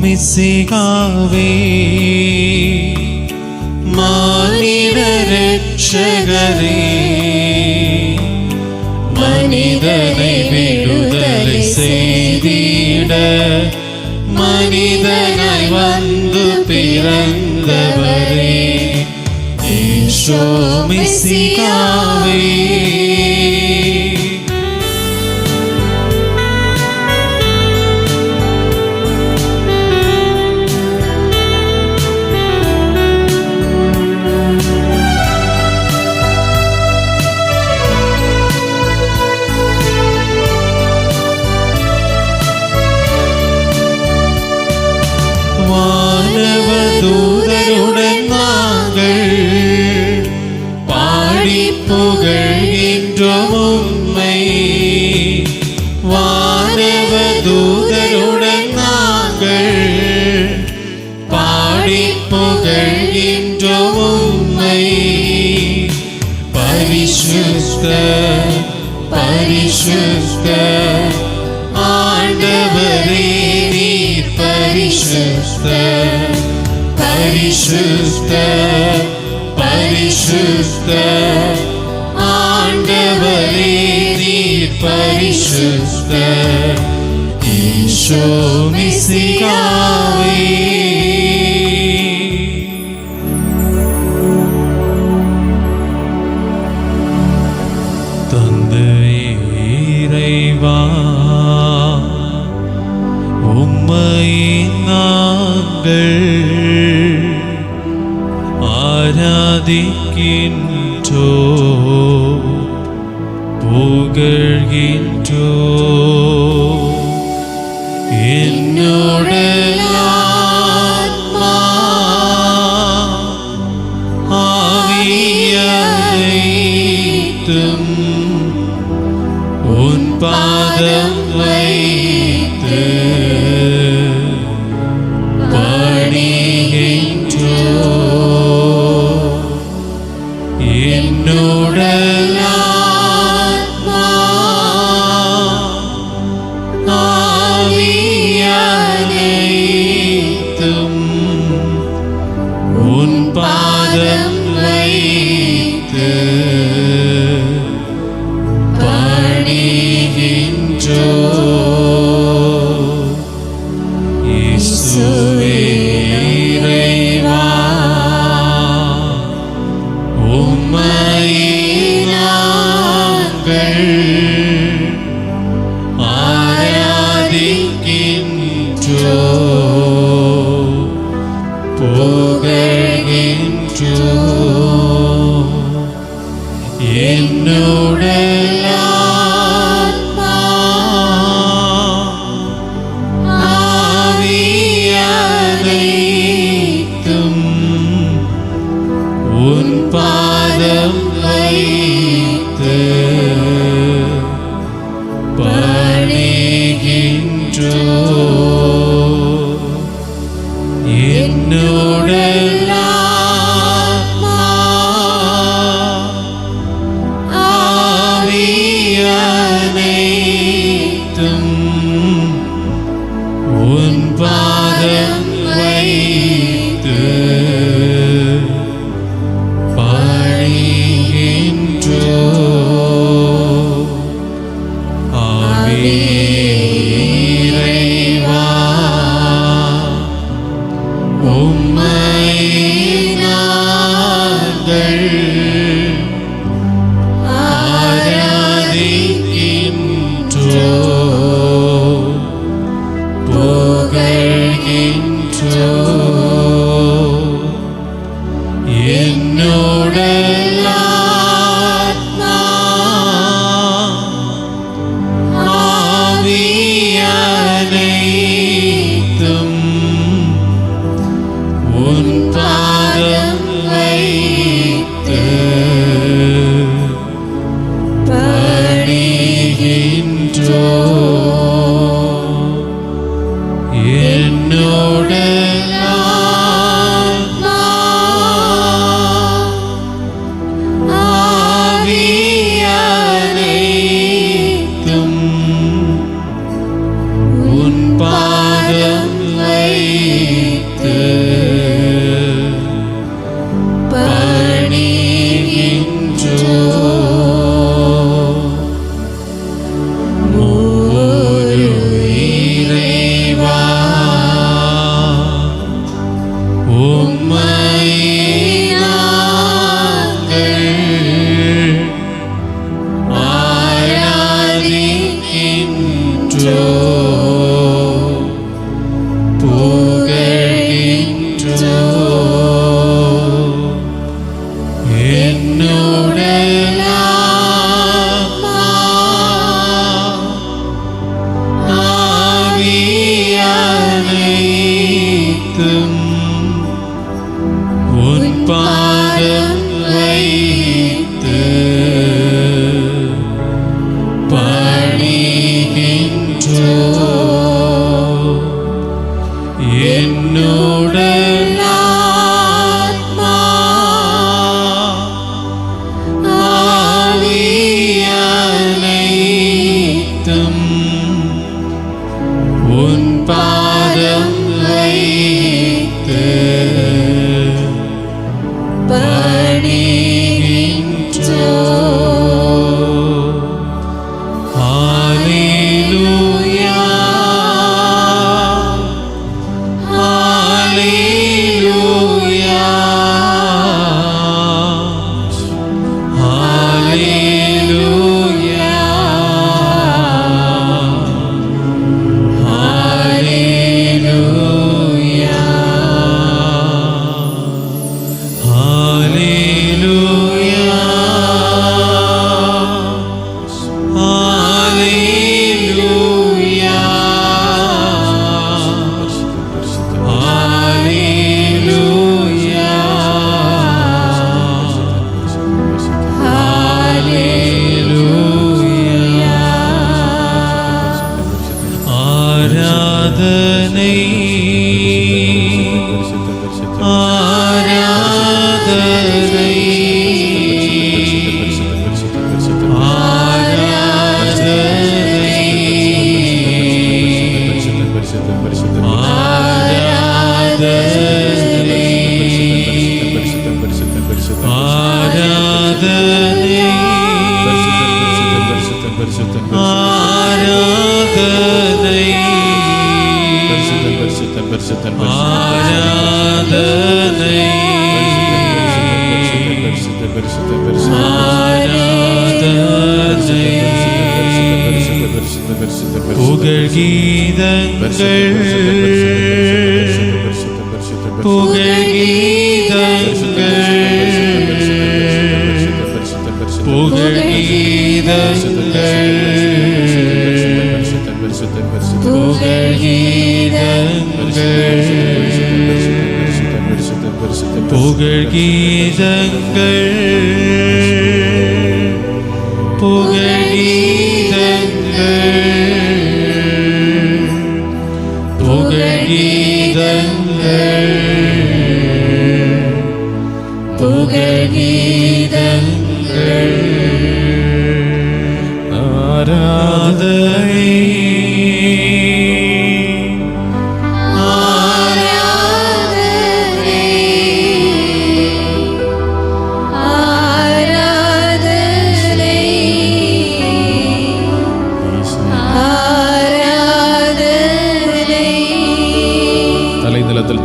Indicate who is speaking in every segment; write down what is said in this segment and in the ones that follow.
Speaker 1: மிசிகாவே மானிட ரட்சகரே, மனிதனை விடுதலை செய்திட மனிதனாய் வந்து பிறந்தவரே, ஈசோ மிசிகாவே. வானவதூதருடன் நாங்கள் பாடி புகழ்கின்றோம் உம்மை. வானவதூதருடன் நாங்கள் பாடி புகழ்கின்றோம் உம்மை. பரிசுத்த பரிசுத்த ஆண்டவரே, நீர் பரிசுத்த பரிசுத்த பரிசுத்த ஆண்டவரே, நீர் பரிசுத்த ஈசோ மிசிகாவே. இறைவா, உம்மை நாங்கள் ஆராதிக்கின்றோம், புகழ்கின்றோம். என்னுடைய ஆத்மா ஆவியனைத்தும் உன் பாதம் வைத்து பணிகின்றோம். என்னுடைய ஆத்மா ஆவியனைத்தும் உன் பாதம் வைத்து இயேசுவே இறைவா, உம்மை நாங்கள் ஆராதிக்கின்றோம், புகழ்கின்றோம். என்னுடைய ஆத்மா ஆவியனைத்தும் உன் பாதம் வைத்து பணிகின்றோம்.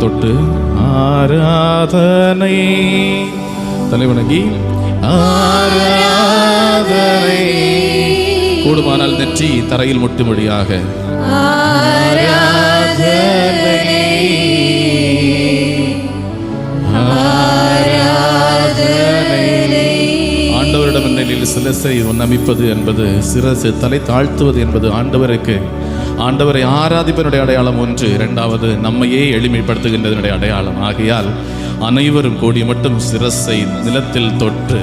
Speaker 2: தொட்டு ஆராதனை, தலைவணங்கி ஆராதனை, கூடுமானால் நெற்றி தரையில் முட்டும்படியாக ஆராதனை, ஆராதனை. ஆண்டவரிடம் நிலையில் சிரசை நமிப்பது என்பது, சிரசு தலை தாழ்த்துவது என்பது ஆண்டவரை ஆராதிப்பதனுடைய அடையாளம் ஒன்று. இரண்டாவது, நம்மையே எளிமைப்படுத்துகின்றதனுடைய அடையாளம். ஆகையால் அனைவரும் கூடி மட்டும் சிரசை நிலத்தில் தொட்டு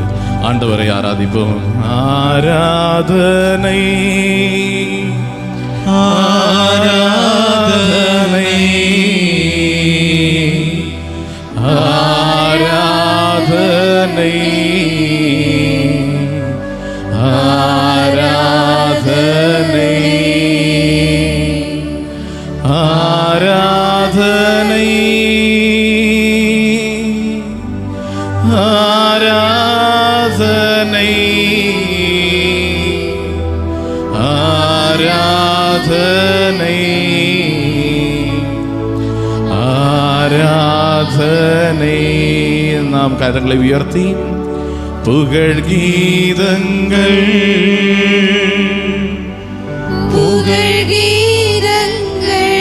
Speaker 2: ஆண்டவரை ஆராதிப்போம். ஆராதனை, ஆராதனை, ஆராதனை, ஆராதனை, ஆராதனை, ஆராதனை, ஆராதனை, ஆராதனை. நாம் கரங்களை உயர்த்தி புகழ் கீதங்கள்,
Speaker 1: புகழ் கீதங்கள்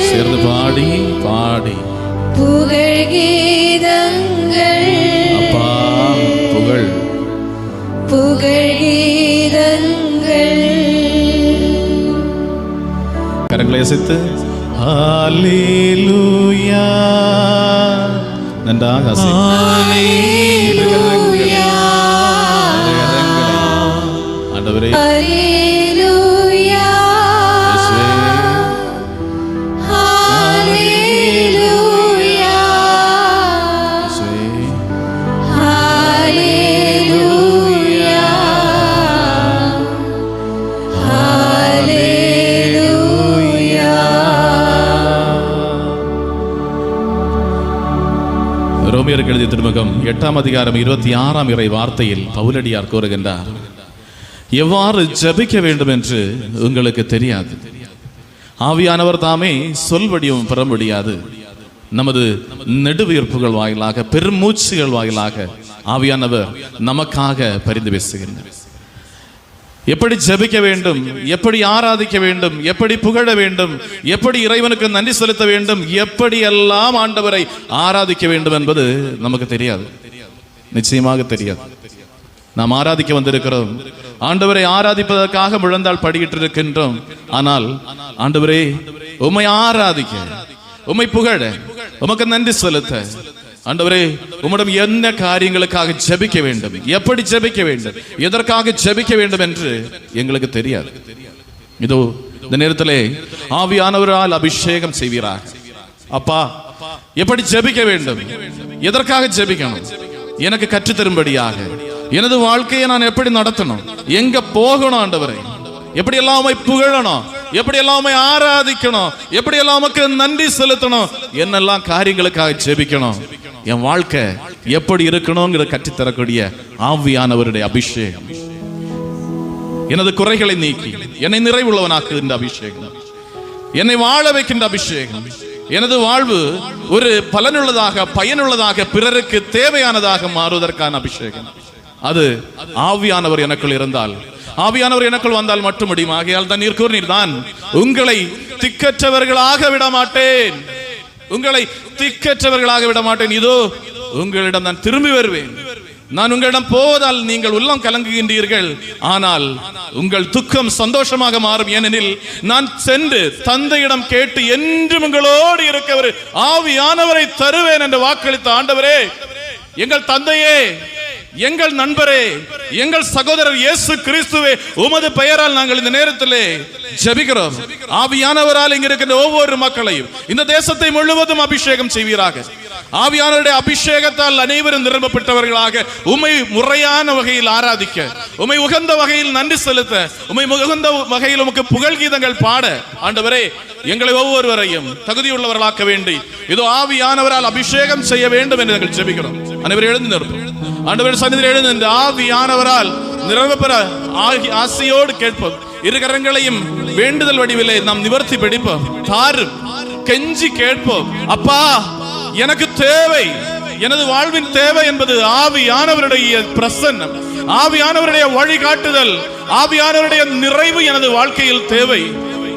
Speaker 2: சேர்ந்து பாடி பாடி
Speaker 1: புகழ் கீதங்கள்,
Speaker 2: அப்பா புகழ்,
Speaker 1: புகழ் கீதங்கள்.
Speaker 2: கரங்களை அசைத்து ஹல்லேலூயா, நன்றாக ஆண்டவரே,
Speaker 1: ஹல்லேலூயா, ஹல்லேலூயா, ஹல்லேலூயா, ஹல்லேலூயா.
Speaker 2: ரோமியருக்கு எழுதிய திருமுகம் 8ஆம் அதிகாரம் 26ஆம் இறை வார்த்தையில் பவுலடியார் கூறுகின்றார், எவ்வாறு ஜெபிக்க வேண்டும் என்று உங்களுக்கு தெரியாது. ஆவியானவர் தாமே சொல் வடிவம் பெற முடியாது. நமது நெடுவீர்ப்புகள் வாயிலாக, பெருமூச்சுகள் வாயிலாக ஆவியானவர் நமக்காக பரிந்து பேசுகின்றார். எப்படி ஜெபிக்க வேண்டும், எப்படி ஆராதிக்க வேண்டும், எப்படி புகழ வேண்டும், எப்படி இறைவனுக்கு நன்றி செலுத்த வேண்டும், எப்படி எல்லாம் ஆண்டவரை ஆராதிக்க வேண்டும் என்பது நமக்கு தெரியாது, நிச்சயமாக தெரியாது. நாம் ஆராதிக்க வந்திருக்கிறோம், ஆண்டவரை ஆராதிப்பதற்காக முழந்தால் படியிட்டு இருக்கின்றோம். ஆனால் ஆண்டவரே, உம்மை ஆராதிக்க, உம்மை புகழ, உமக்கு நன்றி செலுத்த, ஆண்டவரே உம்மிடம் என்ன காரியங்களுக்காக ஜெபிக்க வேண்டும், எப்படி ஜெபிக்க வேண்டும், எதற்காக ஜெபிக்க வேண்டும் என்று எங்களுக்கு தெரியாது. இதோ இந்த நேரத்திலே ஆவியானவரால் அபிஷேகம் செய்வீராக. அப்பா, எப்படி ஜெபிக்க வேண்டும், எதற்காக ஜெபிக்கணும், எனக்கு கற்றுத்தரும்படியாக எனது வாழ்க்கையை நான் எப்படி நடத்தணும், எங்க போகணும் ஆண்டவரே, எப்படி எல்லாம் புகழணும், எப்படி எல்லாம் ஆராதிக்கணும், எப்படி எல்லாம் நன்றி செலுத்தணும், என்னெல்லாம் காரியங்களுக்காக ஜெபிக்கணும், என் வாழ்க்கை எப்படி இருக்கணும்ங்கிற கற்றுத்தரக்கூடிய ஆவியானவருடைய அபிஷேகம், எனது குறைகளை நீக்கி என்னை நிறைவுள்ளவனாக்குகின்ற அபிஷேகம், என்னை வாழ வைக்கின்ற அபிஷேகம், எனது வாழ்வு ஒரு பலனுள்ளதாக பயனுள்ளதாக பிறருக்கு தேவையானதாக மாறுவதற்கான அபிஷேகம், அது ஆவியானவர் எனக்குள் இருந்தால், ஆவியானவர் எனக்குள் வந்தால் மட்டும் முடியும். ஆகையால் தான் நீர் கூறினீர், தான் உங்களை திக்கற்றவர்களாக விட மாட்டேன், உங்களை திக்கற்றவர்களாக விட மாட்டேன், இதோ உங்களிடம் நான் திரும்பி வருவேன், நான் உங்களிடம் போவதால் நீங்கள் உள்ளம் கலங்குகின்றீர்கள், ஆனால் உங்கள் துக்கம் சந்தோஷமாக மாறும், ஏனெனில் நான் சென்று தந்தையிடம் கேட்டு என்றும் உங்களோடு இருக்க ஒரு ஆவியானவரை தருவேன் என்று வாக்களித்த ஆண்டவரே, எங்கள் தந்தையே, எங்கள் நண்பரே, எங்கள் சகோதரர் இயேசு கிறிஸ்துவே, உமது பெயரால் நாங்கள் இந்த நேரத்திலே ஜெபிக்கிறோம். ஆவியானவரால் இங்க இருக்கின்ற ஒவ்வொரு மக்களையும் இந்த தேசத்தை முழுவதும் அபிஷேகம் செய்வீராக. ஆவியானவருடைய அபிஷேகத்தால் அனைவரும் நிரம்பப்பட்டவர்களாக உம்மை முறையான வகையில் ஆராதிக்க, உம்மை உகந்த வகையில் நன்றி செலுத்த, உம்மை உகந்த வகையில் உமக்கு புகழ் கீதங்கள் பாட ஆண்டவரே எங்களை ஒவ்வொருவரையும் தகுதியுள்ளவர்களாக்க வேண்டி இதோ ஆவியானவரால் அபிஷேகம் செய்ய வேண்டும் என்று நாங்கள் ஜெபிக்கிறோம். அனைவரும் எழுந்து நிற்போம். ஆண்டவர் சந்நிதியில் எழுந்து இந்த ஆவியானவரால் நிரம்பப்பெற ஆசையோடு கேட்போம். இரு கரங்களையும் வேண்டுதல் வடிவிலே நாம் நிவர்த்தி பிடிப்போம். தாரும் கெஞ்சி கேட்போம். அப்பா, எனக்கு தேவை, எனது வாழ்வின் தேவை என்பது ஆவியானவருடைய பிரசன்னம், ஆவியானவருடைய வழிகாட்டுதல், ஆவியானவருடைய நிறைவு எனது வாழ்க்கையில் தேவை.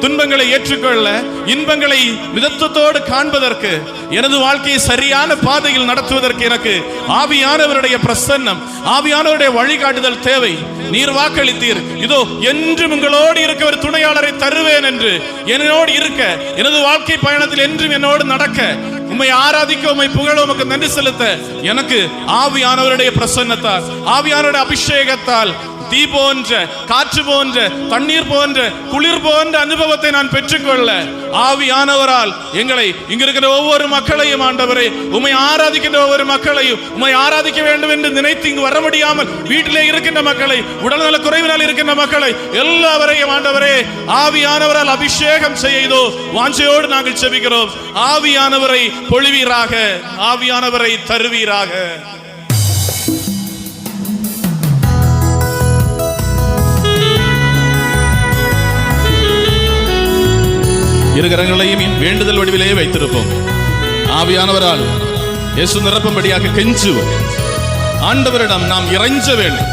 Speaker 2: துன்பங்களை ஏற்றுக்கொள்ள, இன்பங்களை மிதத்தத்தோடு காண்பதற்கு, எனது வாழ்க்கையை சரியான பாதையில் நடத்துவதற்கு எனக்கு ஆவியானவருடைய பிரசன்னம், ஆவியானவருடைய வழிகாட்டுதல் தேவை. நீர் வாக்களித்தீர், இதோ என்றும் உங்களோடு இருக்க ஒரு துணையாளரை தருவேன் என்று. என்னோடு இருக்க, எனது வாழ்க்கை பயணத்தில் என்றும் என்னோடு நடக்க, உம்மை ஆராதிக்க, உம்மை புகழ, உமக்கு நன்றி செலுத்த எனக்கு ஆவியானவருடைய பிரசன்னத்தால், ஆவியானவருடைய அபிஷேகத்தால் தீ போன்ற, காற்று போன்ற, தண்ணீர் போன்ற, குளிர் போன்ற அனுபவத்தை நான் பெற்றுக்கொள்ள ஆவியானவரால் எங்களை இங்க இருக்கிற ஒவ்வொரு மக்களையும் ஆண்டவரே, உம்மை ஆராதிக்கின்ற ஒவ்வொரு மக்களையும், உம்மை ஆராதிக்க வேண்டும் என்று நினைத்து இங்கு வர முடியாமல் வீட்டிலே இருக்கின்ற மக்களை, உடல்நல குறைவினால் இருக்கின்ற மக்களை எல்லாவரையும் ஆண்டவரே ஆவியானவரால் அபிஷேகம் செய்தோ வாஞ்சையோடு நாங்கள் செபிக்கிறோம். ஆவியானவரை பொழிவீராக, ஆவியானவரை தருவீராக. இருகரங்களையும் வேண்டுதல் வடிவிலேயே வைத்திருப்போம். ஆவியானவரால் இயேசு நிரப்பும்படியாக கெஞ்சுவோம். ஆண்டவரிடம் நாம் இறைஞ்ச வேண்டும்,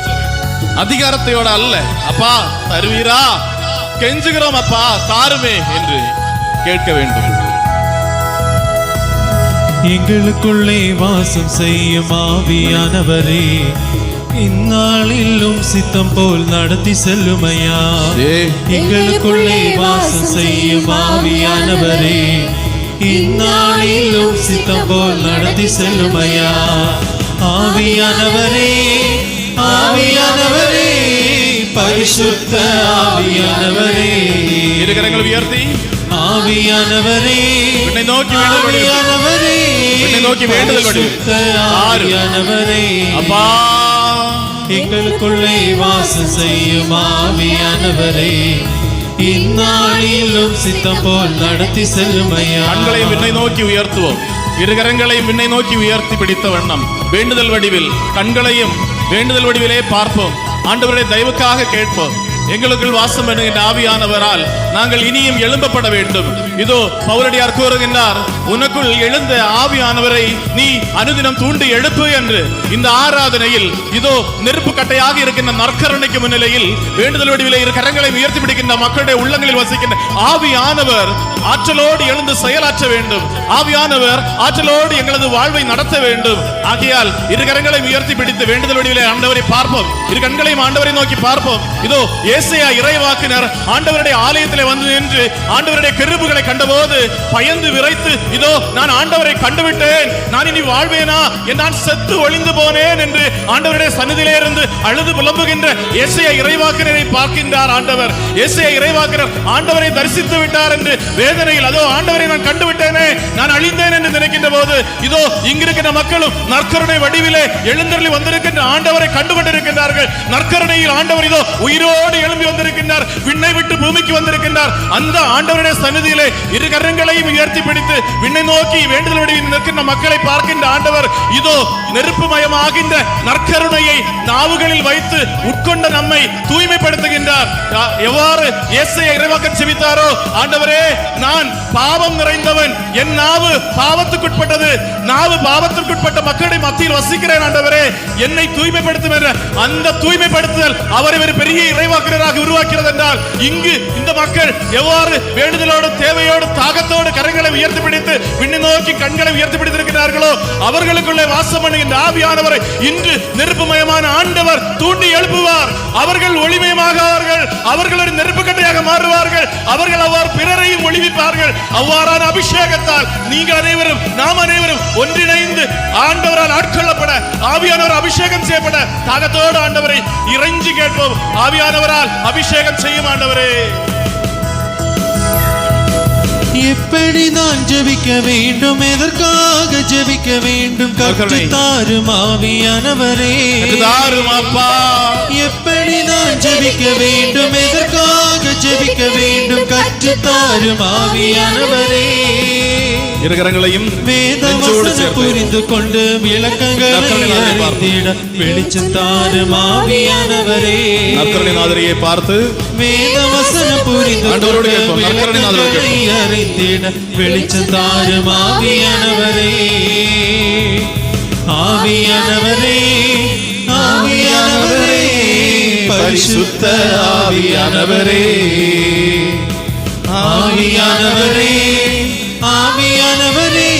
Speaker 2: அதிகாரத்தையோட அல்ல. அப்பா தருவீரா, கெஞ்சுகிறோம், அப்பா தாருமே என்று கேட்க வேண்டும்.
Speaker 3: எங்களுக்குள்ளே வாசம் செய்யும் ஆவியானவரே, இந்நாளிலும் சித்தம் போல் நடத்தி செல்லுமையா. எங்களுக்குள்ளே வாசம் செய்யும் ஆவியானவரே, இந்நாளிலும் சித்தம் போல் நடத்தி செல்லுமையா. ஆவியானவரே, ஆவியானவரே, பரிசுத்த ஆவியானவரே,
Speaker 2: இரு கரங்களை உயர்த்தி
Speaker 3: ஆவியானவரே,
Speaker 2: உன்னை நோக்கி
Speaker 3: ஆவியானவரே,
Speaker 2: உன்னை நோக்கி வேண்டுதல்
Speaker 3: ஆவியானவரே,
Speaker 2: அப்பா
Speaker 3: எங்களுக்குள்ளே வாசம் செய்யும் ஆவியானவரே, இந்நாளிலும் சித்தம் போல் நடத்தி செல்லுமையா.
Speaker 2: கண்களையும் விண்ணை நோக்கி உயர்த்துவோம். இருகரங்களையும் விண்ணை நோக்கி உயர்த்தி பிடித்த வண்ணம் வேண்டுதல் வடிவில் கண்களையும் வேண்டுதல் வடிவிலே பார்ப்போம். ஆண்டவருடைய தயவுக்காக கேட்போம். எங்களுக்குள் வாசம் பண்ணுகின்ற ஆவியானவரால் நாங்கள் இனியும் எழும்பப்பட வேண்டும். இதோ பவுலடியார் கூறுகின்றார், உனக்குள் எழுந்த ஆவியானவரை நீ அனுதினம் தூண்டி எழுப்பு என்று. இந்த ஆராதனையில் இதோ நெருப்பு கட்டையாக இருக்கின்ற நற்கரணைக்கு முன்னிலையில் வேண்டுதல் வடிவிலே இரு கரங்களை உயர்த்தி பிடிக்கின்ற மக்களுடைய உள்ளங்களில் வசிக்கின்ற ஆவியானவர் ஆற்றலோடு எழுந்து செயலாற்ற வேண்டும். ஆவியானவர் ஆற்றலோடு எங்களது வாழ்வை நடத்த வேண்டும். ஆகையால் இரு கரங்களை உயர்த்தி பிடித்து வேண்டுதல் வடிவிலே ஆண்டவரை பார்ப்போம். இரு கண்களையும் ஆண்டவரை நோக்கி பார்ப்போம். இதோ ஏசாயா இறைவாக்கினர் ஆண்டவருடைய ஆலயத்திலே வந்து நின்று ஆண்டவருடைய கிருபைகளை கண்டபோது பயந்து விரைத்து, இதோ நான் ஆண்டவரை கண்டுவிட்டேன், நான் இனி வாழ்வேனா, நான் செத்து ஒளிந்து போனேன் என்று ஆண்டவருடைய சந்நிதியிலே இருந்து அழுது புலம்புகின்ற ஏசாயா இறைவாக்கினரை பார்க்கின்றார் ஆண்டவர். ஏசாயா இறைவாக்கினர் ஆண்டவரை தரிசித்து விட்டார் என்று வேதனையில், அதோ ஆண்டவரை நான் கண்டுவிட்டேனே, நான் அழிந்தேன் என்று நினைக்கின்ற போது, இதோ இங்கிருக்கின்ற மக்களும் நற்கருணை வடிவிலே எழுந்தருளி வந்திருக்கின்ற ஆண்டவரை கண்டுகொண்டிருக்கின்றார்கள். நற்கருணையில் ஆண்டவர் இதோ உயிரோடு எழும்பி வந்திருக்கின்றார், விண்ணை விட்டு பூமிக்கு வந்திருக்கின்றார். அந்த ஆண்டவருடைய சந்நிதியிலே இரு கரங்களையும் உயர்த்தி பிடித்து விண்ணை நோக்கி வேண்டுதல் வடிவில் நிற்கின்ற மக்களை பார்க்கின்ற ஆண்டவர் இதோ நெருப்புமயமாகின்ற நற்கருணையை நாவுகளில் வைத்து உட்கொண்ட நம்மை தூய்மைப்படுத்துகின்றார். எவ்வாறு ஏசாயா இறைவாக்கன் செபித்தாரோ, ஆண்டவரே நான் பாவம் நிறைந்தவன், என் நாவு பாவத்துக்குட்பட்டது, நாவு பாவத்திற்குட்பட்ட மக்களுடைய மத்தியில் வசிக்கிறேன், ஆண்டவரே என்னை தூய்மைப்படுத்தும் என்ற அந்த தூய்மைப்படுத்துதல் அவரை ஒரு பெரிய இறைவாக்கினராக உருவாக்கிறது என்றால், இங்கு இந்த மக்கள் எவ்வாறு வேண்டுதலோடு தேவையோடு தாகத்தோடு கரங்களை உயர்த்தி பிடித்து விண்ணை நோக்கி கண்களை உயர்த்தி பிடித்திருக்கிறார்களோ, அவர்களுக்குள்ளே வாசம் பண்ணுகின்ற ஆவியானவரை இன்று நெருப்புமயமான ஆண்டவர் தூண்டி எழுப்புவார். அவர்கள் ஒளிமயமாக அவர்கள் ஒரு நெருப்பு கட்டையாக மாறுவார்கள். அவர்கள் அவ்வாறு பிறரையும் ஒளிவிப்பார்கள். அவ்வாறான அபிஷேகத்தால் நீங்கள் அனைவரும், நாம் அனைவரும் ஒன்றிணைந்து ஆண்டவரால் ஆட்கொள்ளப்பட, ஆவியானவர் அபிஷேகம் செய்யப்பட தாகத்தோடு ஆண்டவரை இறைஞ்சி கேட்போம். ஆவியானவரால் அபிஷேகம் செய்யும் ஆண்டவரே.
Speaker 3: எப்படி நான் ஜெபிக்க வேண்டும், எதற்காக ஜெபிக்க வேண்டும், கற்றுத்தாரும் ஆவியானவரே.
Speaker 2: அப்பா, எப்படி
Speaker 3: நான் ஜெபிக்க வேண்டும், எதற்காக ஜெபிக்க வேண்டும், கற்றுத்தாரும் ஆவியானவரே.
Speaker 2: இருகரங்களையும்
Speaker 3: வேதவசனம் புரிந்து கொண்டு விளக்கங்களை அறிந்திட வெளிச்சம் தாரும் ஆவியானவரே.
Speaker 2: நற்கருணைநாதரையை பார்த்து
Speaker 3: வேதவசனம் புரிந்து கொண்டு விளக்கங்களை அறிந்திட வெளிச்சம் தாரும் ஆவியானவரே. ஆவியானவரே, ஆவியானவரே, பரிசுத்த ஆவியானவரே, ஆவியானவரே, ஆவியானவரே,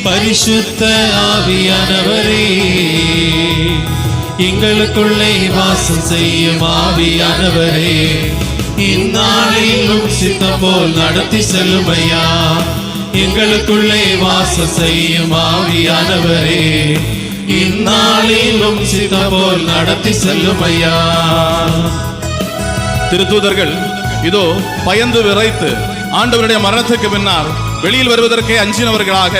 Speaker 3: பரிசுத்த ஆவியானவரே, எங்களுக்குள்ளே வாசம் செய்யும் ஆவியானவரே, இந்நாளிலும் சித்தம் போல் நடத்தி செல்லுமையா. எங்களுக்குள்ளே வாசம் செய்யும் ஆவியானவரே, இந்நாளிலும் சித்தம் போல் நடத்தி செல்லுமையா.
Speaker 2: திருத்தூதர்கள் இதோ பயந்து விரைத்து ஆண்டவருடைய மரணத்துக்கு பின்னால் வெளியில் வருவதற்கே அஞ்சினவர்களாக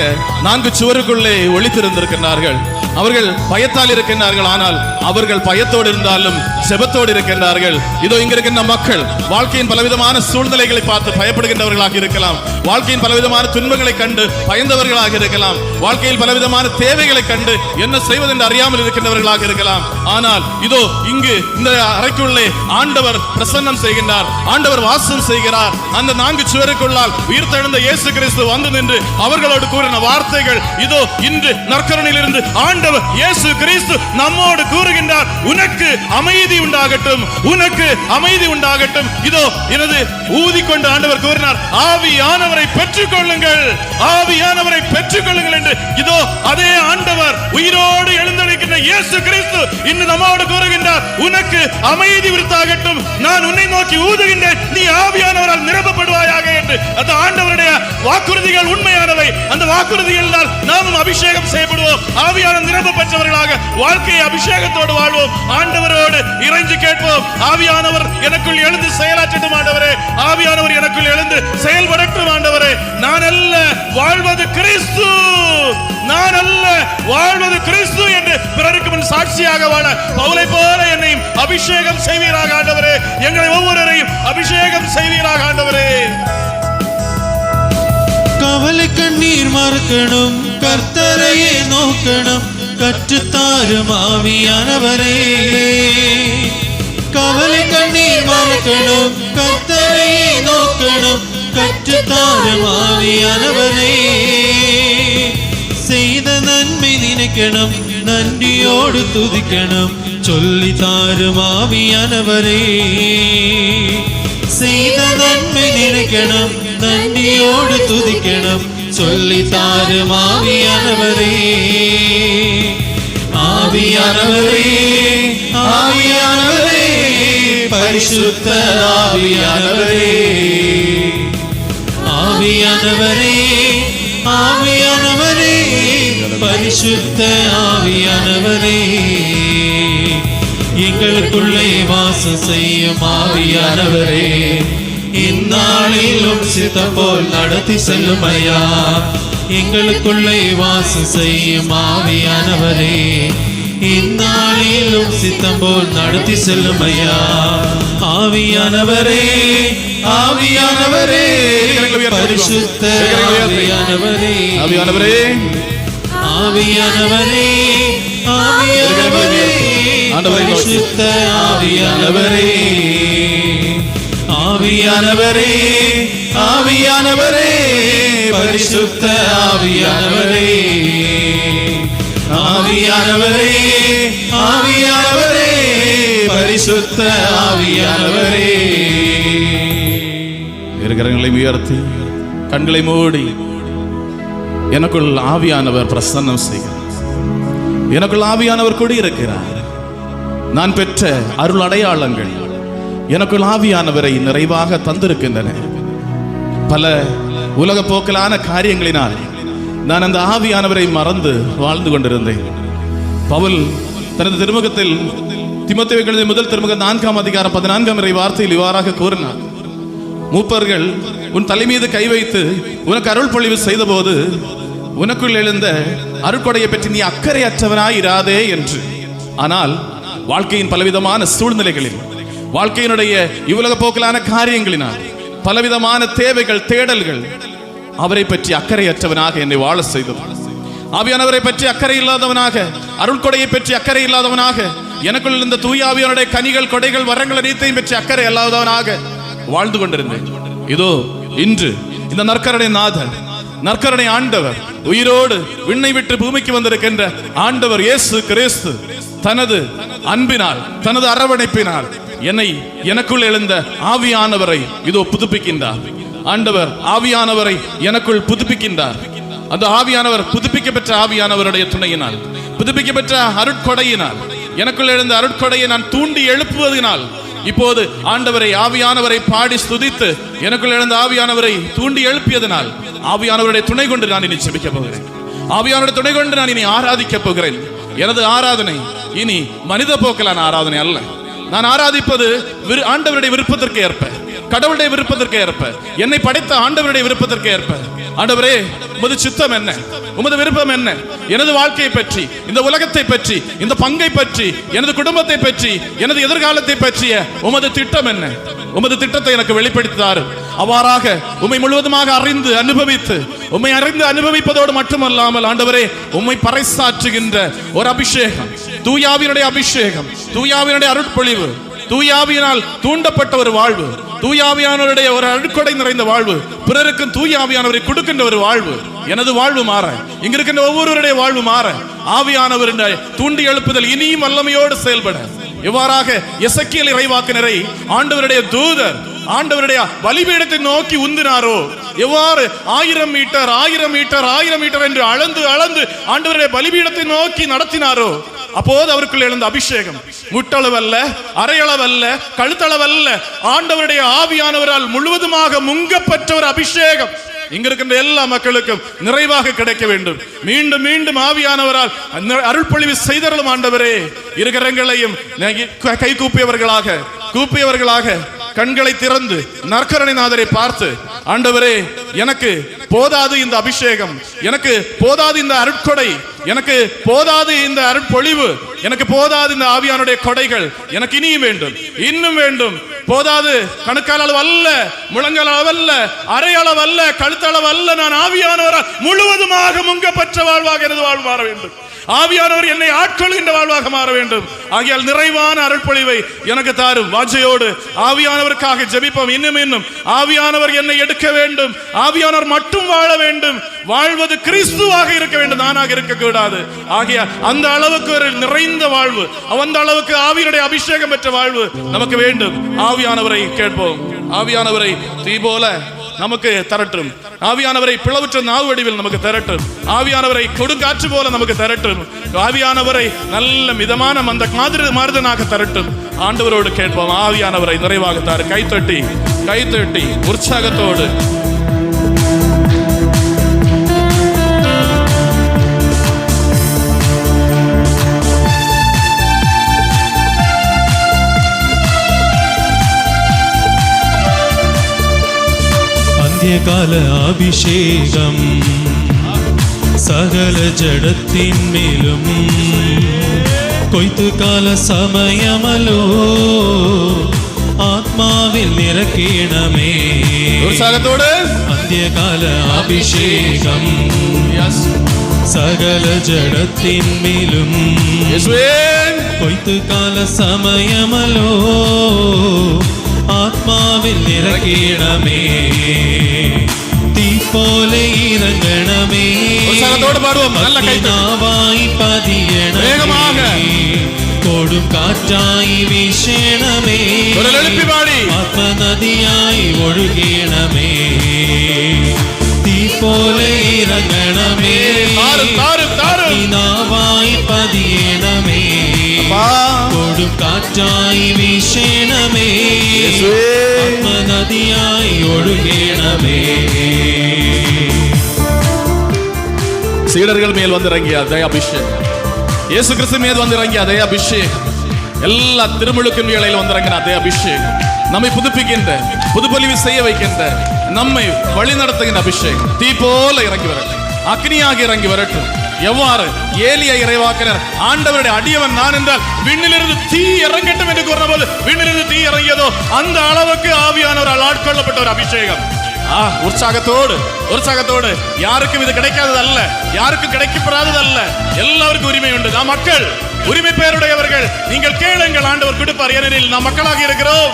Speaker 2: 4 சுவருக்குள்ளே ஒளித்திருந்திருக்கின்றார்கள். அவர்கள் பயத்தால் இருக்கின்றார்கள். ஆனால் அவர்கள் பயத்தோடு இருந்தாலும் செபத்தோடு இருக்கின்றார்கள். இதோ இங்க இருக்கின்ற மக்கள் வாழ்க்கையின் பலவிதமான சூழ்நிலைகளை பார்த்து பயப்படுகின்றவர்களாக இருக்கலாம். வாழ்க்கையின் பலவிதமான துன்பங்களை கண்டு பயந்தவர்களாக இருக்கலாம். வாழ்க்கையில் பலவிதமான தேவைகளை கண்டு என்ன செய்வதென்று அறியாமல் இருக்கின்றவர்களாக இருக்கலாம். ஆனால் இதோ இங்கு இந்த அறைக்குள்ளே ஆண்டவர் பிரசன்னம் செய்கின்றார். ஆண்டவர் வாசம் செய்கிறார். அந்த 4 சுவருக்குள்ளால் உயிர்த்தெழுந்த இயேசு கிறிஸ்து வந்து நின்று அவர்களோடு கூறின வார்த்தைகள் இதோ இன்று நற்கருணையிலிருந்து ஆண்டவர் இயேசு கிறிஸ்து நம்மோடு கூறுகின்றார், உனக்கு அமைதி உண்டாகட்டும், உனக்கு அமைதி உண்டாகட்டும். இதோ எனது ஊதிக்கொண்டு ஆண்டவர் கூறினார், ஆவியானவரை பெற்றுக்கொள்ளுங்கள், ஆவியானவரை பெற்றுக்கொள்ளுங்கள் என்று. இதோ அதே ஆண்டவர் உயிரோடு எழுந்தளிக்கின்ற இயேசு கிறிஸ்து இன்று நம்மோடு கூறுகின்றார், உனக்கு அமைதி உண்டாகட்டும், நான் உன்னை நோக்கி ஊதுகின்றேன், நீ ஆவியானவரால் நிரப்பப்படுவாயாக என்று. அந்த ஆண்டவருடைய வாக்குறுதிகள் உண்மையானவை. அந்த வாக்குறுதிகளால் நாமும் அபிஷேகம் செய்யப்படுவோம். ஆவியானவர் நிரம்ப பெற்றவர்களாக வாழ்க்கையை அபிஷேகத்தோடு வாழ்வோம். ஆண்டவரோடு இறைஞ்சி கேட்போம், ஆவியானவர் எனக்குள் எழுந்து செயலாற்றட்டும் ஆண்டவரே, ஆவியானவர் எனக்குள் எழுந்து செயல்படட்டும் ஆண்டவரே. நான் அல்ல வாழ்வது கிறிஸ்து, நான் அல்ல வாழ்வது கிறிஸ்து என்று பிறருக்கு முன் சாட்சியாக வாழ பவுலை போல என்னையும் அபிஷேகம் செய்வீராக ஆண்டவரே. எங்களை ஒவ்வொருவரையும் அபிஷேகம் செய்வீராக ஆண்டவரே.
Speaker 3: கவலை கண்ணீர் மறக்கணும், கர்த்தரையே நோக்கணும், கற்றுத்தாரும் ஆவியானவரே. கவலை கண்ணீர் மறக்கணும், கர்த்தரையே நோக்கணும், கற்றுத்தாரும் ஆவியானவரே. செய்த நன்மை நினைக்கணும், நன்றியோடு துதிக்கணும், சொல்லி தாரும் ஆவியானவரே. செய்த நன்மை நினைக்கணும், நன்றியோடு துதிக்கணும், சொல்லி தாரும் ஆவியானவரே. ஆவியானவரே, ஆவியானவரே, பரிசுத்த ஆவியானவரே, ஆவியானவரே, ஆவியானவரே, பரிசுத்த ஆவியானவரே, எங்களுக்குள்ளே வாசம் செய்யும் ஆவியானவரே, இந்நாளிலும் சித்தம் போல் நடத்தி செல்லும் ஐயா. எங்களுக்குள்ளே வாசம் செய்யும் ஆவியானவரே, இந்நாளிலும் சித்தம் போல் நடத்தி செல்லும் ஐயா. ஆவியானவரே, ஆவியானவரே, பரிசுத்த ஆவியானவரே,
Speaker 2: ஆவியானவரே,
Speaker 3: ஆவியானவரே, ஆவியானவரே, பரிசுத்த ஆவியானவரே, ஆவியானவரே, ஆவியானவரே, பரிசுத்த ஆவியானவரே, ஆவியானவரே, ஆவியானவரே, பரிசுத்த ஆவியானவரே.
Speaker 2: இருக்கிறங்களை உயர்த்தி கண்களை மூடி எனக்குள் ஆவியானவர் பிரசன்னம் செய்கிறார். எனக்குள் ஆவியானவர் குடியிருக்கிறார். நான் பெற்ற அருள் அடையாளங்கள் எனக்குள் ஆவியானவரை நிறைவாக தந்திருக்கின்றன. பல உலக போக்கலான காரியங்களினால் நான் அந்த ஆவியானவரை மறந்து வாழ்ந்து கொண்டிருந்தேன். பவுல் தனது திருமுகத்தில் தீமோத்தேயுவுக்கு எழுதிய முதல் திருமுகம் 4ஆம் அதிகாரம் 14ஆம் இறை வார்த்தையில் இவ்வாறாக கூறினார்: மூப்பர்கள் உன் தலை மீது கை வைத்து உனக்கு அருள் பொழிவு செய்த போது உனக்குள் எழுந்த அருட்கொடையை பற்றி நீ அக்கறையற்றவனாய் இராதே என்று. ஆனால் வாழ்க்கையின் பலவிதமான சூழ்நிலைகளில், வாழ்க்கையினுடைய இவ்வுலக போக்கலான காரியங்களினால், பலவிதமான தேவைகள், தேடல்கள் அவரை பற்றி அக்கறையற்றவனாக என்னை வாழ செய்தது. ஆவியானவரை பற்றி அக்கறை இல்லாதவனாக, அருள்கொடையை பற்றி அக்கறை இல்லாதவனாக, எனக்குள் இருந்த தூய ஆவியானுடைய கனிகள், கொடைகள், வரங்கள் அனைத்தையும் பற்றி அக்கறை இல்லாதவனாக வாழ்ந்து கொண்டிருந்தேன். இதோ இன்று இந்த நற்கருணை நாதர், நற்கருணை ஆண்டவர், உயிரோடு விண்ணை விட்டு பூமிக்கு வந்திருக்கின்ற ஆண்டவர் இயேசு கிறிஸ்து தனது அன்பினால், தனது அரவணைப்பினால் எனக்குள் எழுந்த ஆவியானவரை இதோ புதுப்பிக்கின்றார். ஆண்டவர் ஆவியானவரை எனக்குள் புதுப்பிக்கின்றார். அந்த ஆவியானவர், புதுப்பிக்க பெற்ற ஆவியானவருடைய துணையினால், புதுப்பிக்க பெற்ற அருட்கொடையினால், எனக்குள் எழுந்த அருட்கொடையை நான் தூண்டி எழுப்புவதனால், இப்போது ஆண்டவரை, ஆவியானவரை பாடி ஸ்துதித்து எனக்குள் எழுந்த ஆவியானவரை தூண்டி எழுப்பியதனால், ஆவியானவருடைய துணை கொண்டு நான் இனி ஜெபிக்க போகிறேன். ஆவியானவருடைய துணை கொண்டு நான் இனி ஆராதிக்க போகிறேன். எனது ஆராதனை இனி மனித போக்கலான ஆராதனை அல்ல. நான் ஆராதிப்பது ஆண்டவருடைய விருப்பத்திற்கு ஏற்ப, கடவுளுடைய விருப்பத்திற்கு ஏற்ப, என்னை படைத்த ஆண்டவருடைய விருப்பத்திற்கு ஏற்ப. ஆண்டவரே, உமது சித்தம் என்ன, உமது விருப்பம் என்ன, எனது வாழ்க்கையை பற்றி, இந்த உலகத்தை பற்றி, இந்த பங்கை பற்றி, எனது குடும்பத்தை பற்றி, எனது எதிர்காலத்தை பற்றிய உமது திட்டம் என்ன? உமது திட்டத்தை எனக்கு வெளிப்படுத்தாரு. அவ்வாறாக உம்மை முழுவதுமாக அறிந்து அனுபவித்து, உம்மை அறிந்து அனுபவிப்பதோடு மட்டுமல்லாமல் ஆண்டவரே, உம்மை பறைசாற்றுகின்ற ஒரு அபிஷேகம், தூயாவினுடைய அபிஷேகம், தூயாவினுடைய அருட்பொழிவு, தூயாவியினால் தூண்டப்பட்ட ஒரு வாழ்வு, தூயாவியானவருடைய ஒரு அழுக்கொடை நிறைந்த வாழ்வு, பிறருக்கும் தூயாவியானவரை கொடுக்கின்ற ஒரு வாழ்வு, எனது வாழ்வு மாற, இங்க இருக்கின்ற ஒவ்வொருவருடைய வாழ்வு மாற, ஆவியானவருடைய தூண்டி எழுப்புதல் இனியும் வல்லமையோடு செயல்பட, இவ்வாறாக எசேக்கியேல் இறைவாக்கினரை ஆண்டவருடைய தூதர் ஆண்டவருடைய பலிபீடத்தை நோக்கி உந்தினாரோ, எவ்வாறு 1000 மீட்டர் 1000 மீட்டர் 1000 மீட்டர் என்று அளந்து அளந்து ஆண்டவருடைய பலிபீடத்தை நோக்கி நடத்தினாரோ, அப்போது அவருக்குள் எழுந்த அபிஷேகம் முட்டளவல்ல, அரையளவல்ல, கழுத்தளவல்ல, ஆண்டவருடைய ஆவியானவரால் முழுவதுமாக முங்கப்பெற்ற ஒரு அபிஷேகம் இங்க இருக்கின்ற எல்லா மக்களுக்கும் நிறைவாக கிடைக்க வேண்டும். மீண்டும் மீண்டும் ஆவியானவரால் அருள்பொழிவு செய்தருளும் ஆண்டவரே. இருகரங்களையும் கை கூப்பியவர்களாக கண்களை திறந்து நற்கருணை நாதரை பார்த்து, ஆண்டவரே, எனக்கு போதாது இந்த அபிஷேகம், எனக்கு போதாது இந்த அருட்கொடை, எனக்கு போதாது இந்த அருட்பொழிவு, எனக்கு போதாது இந்த ஆவியானுடைய கொடைகள், எனக்கு இனியும் வேண்டும், இன்னும் வேண்டும். போதாது, கணுக்கால் அளவு அல்ல, முழங்கால் அளவல்ல, அரை அளவல்ல, கழுத்தளவு அல்ல, நான் ஆவியானவரால் முழுவதுமாக முங்கப்பெற்ற வாழ்வாக எனது வாழ்வு மாற வேண்டும். ஆவியானவர் என்னை ஆட்கொள்கின்ற வாழ்வாக மாற வேண்டும். ஆகையால் நிறைவான அருட்பொழிவை எனக்கு தாரும். வாஞ்சையோடு ஆவியானவருக்காக ஜெபிப்போம். இன்னும் ஆவியானவர் என்னை எடுக்க வேண்டும், ஆவியானவர் மட்டும் வாழ வேண்டும். வாழ்வது கிறிஸ்துவாக இருக்க வேண்டும், நானாக இருக்கக்கூடாது. ஆகையால் அந்த அளவுக்கு ஒரு நிறைந்த வாழ்வு, அந்த அளவுக்கு ஆவியினுடைய அபிஷேகம் பெற்ற வாழ்வு நமக்கு வேண்டும். ஆவியானவரை கேட்போம். ஆவியானவரை தீ போல நமக்கு தரட்டும். ஆவியானவரை பிளவுற்ற நாவு வடிவில் நமக்கு தரட்டும். ஆவியானவரை கொடுங்காற்று போல நமக்கு தரட்டும். ஆவியானவரை நல்ல மிதமான அந்த மாறுதனாக தரட்டும். ஆண்டவரோடு கேட்போம். ஆவியானவரை நிறைவாக தாரு. கைத்தட்டி உற்சாகத்தோடு
Speaker 3: கால அபிஷேகம் சகல ஜடத்தின் மேலும் கொய்த்து கால சமயமலோ ஆத்மாவில் நிறக்கீணமே.
Speaker 2: உற்சாகத்தோடு
Speaker 3: அந்திய கால அபிஷேகம் சகல ஜடத்தின் மேலும் கொய்த்து கால சமயமலோ ஆத்மாவில் நிறக்கீணமே. தீ போல இறங்கணமே. நாவாய் பதியணமே. கொடும் காற்றாய் வீசணமே. ஆத்ம நதியாய் ஒழுகிணமே. தீ போல இறங்கணமே. நாவாய் பதியணமே. கொடும் காற்றாய் வீசணமே. ஆத்ம நதியாய் ஒழுகிணமே.
Speaker 2: சீடர்கள் மேல் வந்து இறங்கிய அதே அபிஷேகம், இயேசு கிறிஸ்து மேல் வந்து இறங்கிய அதே அபிஷேகம், எல்லா திருமுழுக்கின் வேளையில் வந்து இறங்கின அதே அபிஷேகம், நம்மை புதுப்பிக்கின்ற, புதுப்பொலிவு செய்ய வைக்கின்ற, நம்மை வழி நடத்துகின்ற அபிஷேகம் தீ போல இறங்கி வரட்டும், அக்னியாக இறங்கி வரட்டும். எவ்வாறு ஏலியா இறைவாக்கினர் ஆண்டவருடைய அடியவன் நான் என்றால் விண்ணிலிருந்து தீ இறங்கட்டும் என்று கூறினபோது விண்ணிலிருந்து தீ இறங்கியதோ அந்த அளவுக்கு ஆவியானவரால் ஆட்கொள்ளப்பட்ட ஒரு அபிஷேகம். உற்சாகத்தோடு யாருக்கும் இது கிடைக்காதது அல்ல, யாருக்கும் கிடைக்கப்படாதது அல்ல, எல்லாருக்கும் உரிமை உண்டு. நாம் மக்கள், உரிமை பெயருடையவர்கள். நீங்கள் கேளுங்கள், ஆண்டவர் கொடுப்பார். ஏனெனில் நாம் மக்களாக இருக்கிறோம்,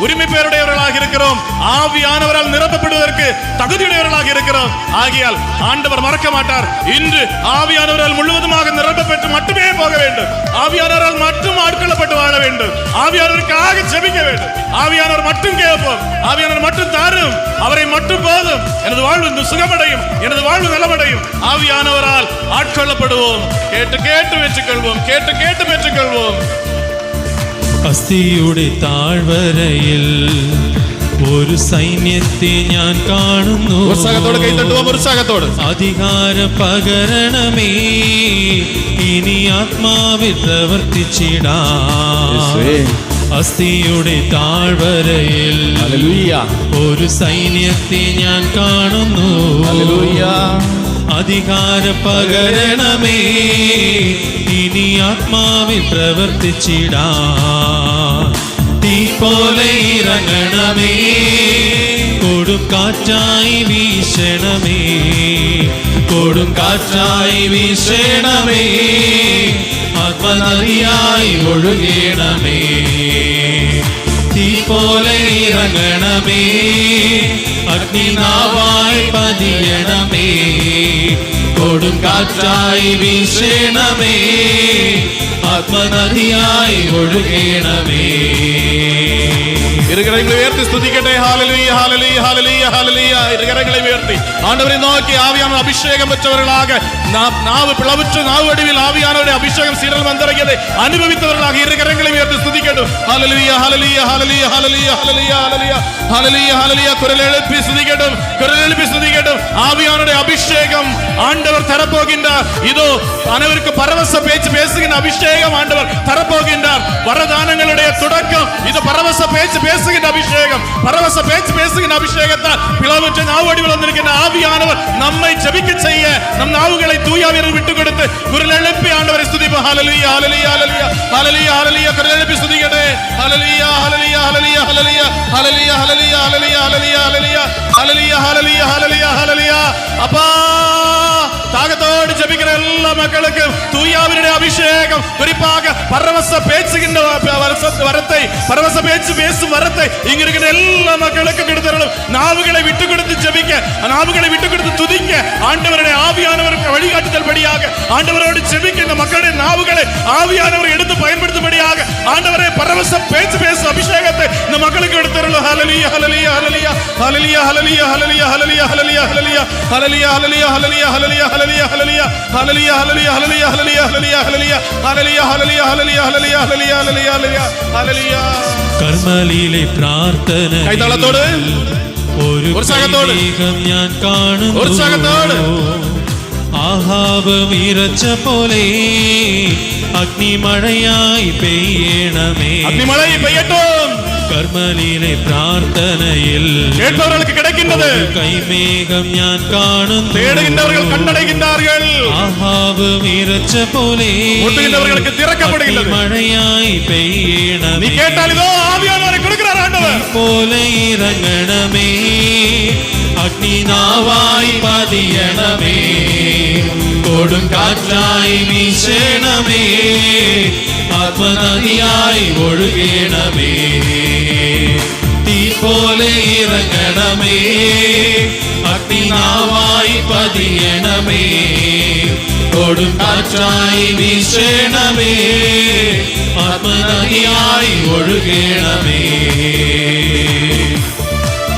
Speaker 2: உரிமை பெயருடையவர்களாக இருக்கிறோம், ஆவியானவரால் நிரப்பப்படுவதற்கு தகுதியுடையவர்களாக இருக்கிறோம். ஆகையால் ஆண்டவர் மறக்க மாட்டார். இன்று ஆவியானவரால் முழுவதுமாக நிரப்ப பெற்று மட்டுமே போக வேண்டும். ஆவியானவரால் மட்டும் ஆட்கொள்ளப்பட்டு வாழ வேண்டும். ஆவியானவருக்காக ஜெபிக்க வேண்டும். ஆவியானவர் மட்டும் கேட்போம், ஆவியானவர் மட்டும் தாரும், அவரை மட்டும் போதும். எனது வாழ்வு சுகமடையும், எனது வாழ்வு நலமடையும். ஆவியானவரால் ஆட்கொள்ளப்படுவோம். கேட்டு பெற்றுக்கொள்வோம், கேட்டு பெற்றுக்கொள்வோம்.
Speaker 3: അസ്ഥിയുടെ താഴ്വരയിൽ ഒരു സൈന്യത്തെ ഞാൻ കാണുന്നു. അധികാര പകരണമേ, ഇനി ആത്മാവിൽ പ്രവർത്തിച്ചിടാം. അസ്ഥിയുടെ താഴ്വരയിൽ ഒരു സൈന്യത്തെ ഞാൻ കാണുന്നു. അധികാര പകരണമേ, ഇനി ആത്മാവിൽ പ്രവർത്തിച്ചിടാം. തീ പോലെ ഇറങ്ങണമേ, കൊടും കാറ്റായി വീശണമേ. കൊടും കാറ്റായി വീശണമേ, ആത്മനദിയായി ഒഴുകണമേ. തീ പോലെ ഇറങ്ങണമേ, അഗ്നിനാവായി പതിയണമേ. കൊടും കാറ്റായി വീശണമേ, ആത്മനദിയായി ഒഴുകണമേ.
Speaker 2: ഇരുകരங்களை ഉയർത്തി സ്തുതിക്കട്ടെ. ഹല്ലേലൂയ, ഹല്ലേലൂയ, ഹല്ലേലൂയ, ഹല്ലേലൂയ. ഇരുകരங்களை ഉയർത്തി ஆண்டவரை நோக்கி ஆவியான அபிஷேகம் பெற்றவர்களாக, நாவு பிளவுற்று நாவு வடிவில் ஆவியானவருடைய அபிஷேகம் சீடர்கள் வந்திறங்கியதை அனுபவித்தவர்களாக இருகரங்களை உயர்த்தி ஸ்துதிக்கட்டும். ஹல்லேலூயா, ஹல்லேலூயா, ஹல்லேலூயா, ஹல்லேலூயா, ஹல்லேலூயா, ஹல்லேலூயா, ஹல்லேலூயா. குரல் எழுப்பி ஸ்துதிக்கட்டும், குரல் எழுப்பி ஸ்துதிக்கட்டும். ஆவியானவருடைய அபிஷேகம் ஆண்டவர் தரப்போகின்றார். இதோ அனைவருக்கு பரவச பேச்சு பேசுகின்ற அபிஷேகம் ஆண்டவர் தரப்போகின்றார். வரதானங்களுடைய தொடக்கம் இது. பரவச பேச்சு பேசுகின்ற அபிஷேகம், பரவச பேச்சு பேசுகின்ற அபிஷேகத்தால் பிளவுற்ற நாவு வடிவில் வந்திருக்கின்ற ஆவியானவர் நம்மை ஜெபிக்க செய்ய நம் நாவுகளை தூயாவியர்கள் விட்டு கொடுத்து குரல் எழுப்பி ஆண்டவரை ஸ்துதிப்போம். ஹல்லேலூயா, ஹல்லேலூயா, ஹல்லேலூயா, ஹல்லேலூயா, ஹல்லேலூயா. குரல் எழுப்பி ஸ்துதிக்கட்டே. ஹல்லேலூயா, ஹல்லேலூயா, ஹல்லேலூயா, ஹல்லேலூயா, ஹல்லேலூயா, ஹல்லேலூயா, ஹல்லேலூயா, ஹல்லேலூயா, ஹல்லேலூயா, ஹல்லேலூயா, ஹல்லேலூயா, ஹல்லேலூயா, ஹல்லேலூயா. அப்பா, தாகத்தோடு ஜெபிக்கிற எல்லா மக்களுக்கும் தூயாவினுடைய அபிஷேகம், குறிப்பாக பரவச பேசுகின்ற வரத்தை, பரவச பேச்சு பேசும் வரத்தை இங்க இருக்கிற எல்லா மக்களுக்கும் கொடுத்தரலும். நாவுகளை விட்டு கொடுத்து ஜெபிக்க, நாவுகளை விட்டு கொடுத்து துதிக்க ஆண்டவருடைய ஆவியானவருக்கு வழிகாட்டுதல் படியாக ஆண்டவரோடு ஜெபிக்க இந்த மக்களுடைய நாவுகளை ஆவியானவர் எடுத்து பயன்படுத்தும்படியாக ஆண்டவரே பரவச பேச்சு பேசும் அபிஷேகத்தை இந்த மக்களுக்கு எடுத்தரலும். ஹல்லேலூயா, ஹல்லேலூயா, ஹல்லேலூயா, ஹல்லேலூயா, ஹல்லேலூயா, ஹல்லேலூயா, ஹல்லேலூயா, ஹல்லேலூயா, ஹல்லேலூயா, ஹல்லேலூயா, ஹல்லேலூயா, ஹல்லேலூயா, ஹல்லேலூயா, ஹல்லேலூயா, ஹல்லேலூயா, ஹல்லேலூயா ஹல்லேலூயா ஹல்லேலூயா ஹல்லேலூயா ஹல்லேலூயா ஹல்லேலூயா ஹல்லேலூயா ஹல்லேலூயா ஹல்லேலூயா ஹல்லேலூயா ஹல்லேலூயா.
Speaker 3: കർമ്മലിലെ പ്രാർത്ഥന
Speaker 2: കൈതാളത്തോട്
Speaker 3: ഒരു മേഘം ഞാൻ കാണുന്നു. ആഹാബം ഇരച്ച പോലെ അഗ്നിമഴയായി പെയ്യണമേ.
Speaker 2: അഗ്നിമഴ പെയ്യട്டும்.
Speaker 3: കർമ്മലിലെ പ്രാർത്ഥനയിൽ
Speaker 2: കേട്ടവർക്ക് കിടക്കുന്നത്
Speaker 3: കൈമേഘം ഞാൻ കാണുന്നു.
Speaker 2: തേടുകിன்றவர்கள் കണ്ടடைகின்றார்கள்.
Speaker 3: ആഹാബം ഇരച്ച പോലെ
Speaker 2: മുട്ടുകിன்றவர்களுக்கு திறக்கப்படுகிறது.
Speaker 3: മഴയായി പെയ്യണമേ.
Speaker 2: നീ കേട്ടാൽ ഇതോ ആവിയാനവരെ കൊടുக்கிறார் ആண்டவர்.
Speaker 3: പോലെ ഇറങ്ങണമേ. അഗ്നിനാവായി പതിയണമേ. കൊടുങ്കാറ്റായി വീശണമേ. ആത്മനദിയായി ഒഴുകണമേ. തീ പോലെ ഇറങ്ങണമേ. അഗ്നിനാവായി പതിയണമേ. കൊടുങ്കാറ്റായി വീശണമേ. ആത്മനദിയായി ഒഴുകണമേ.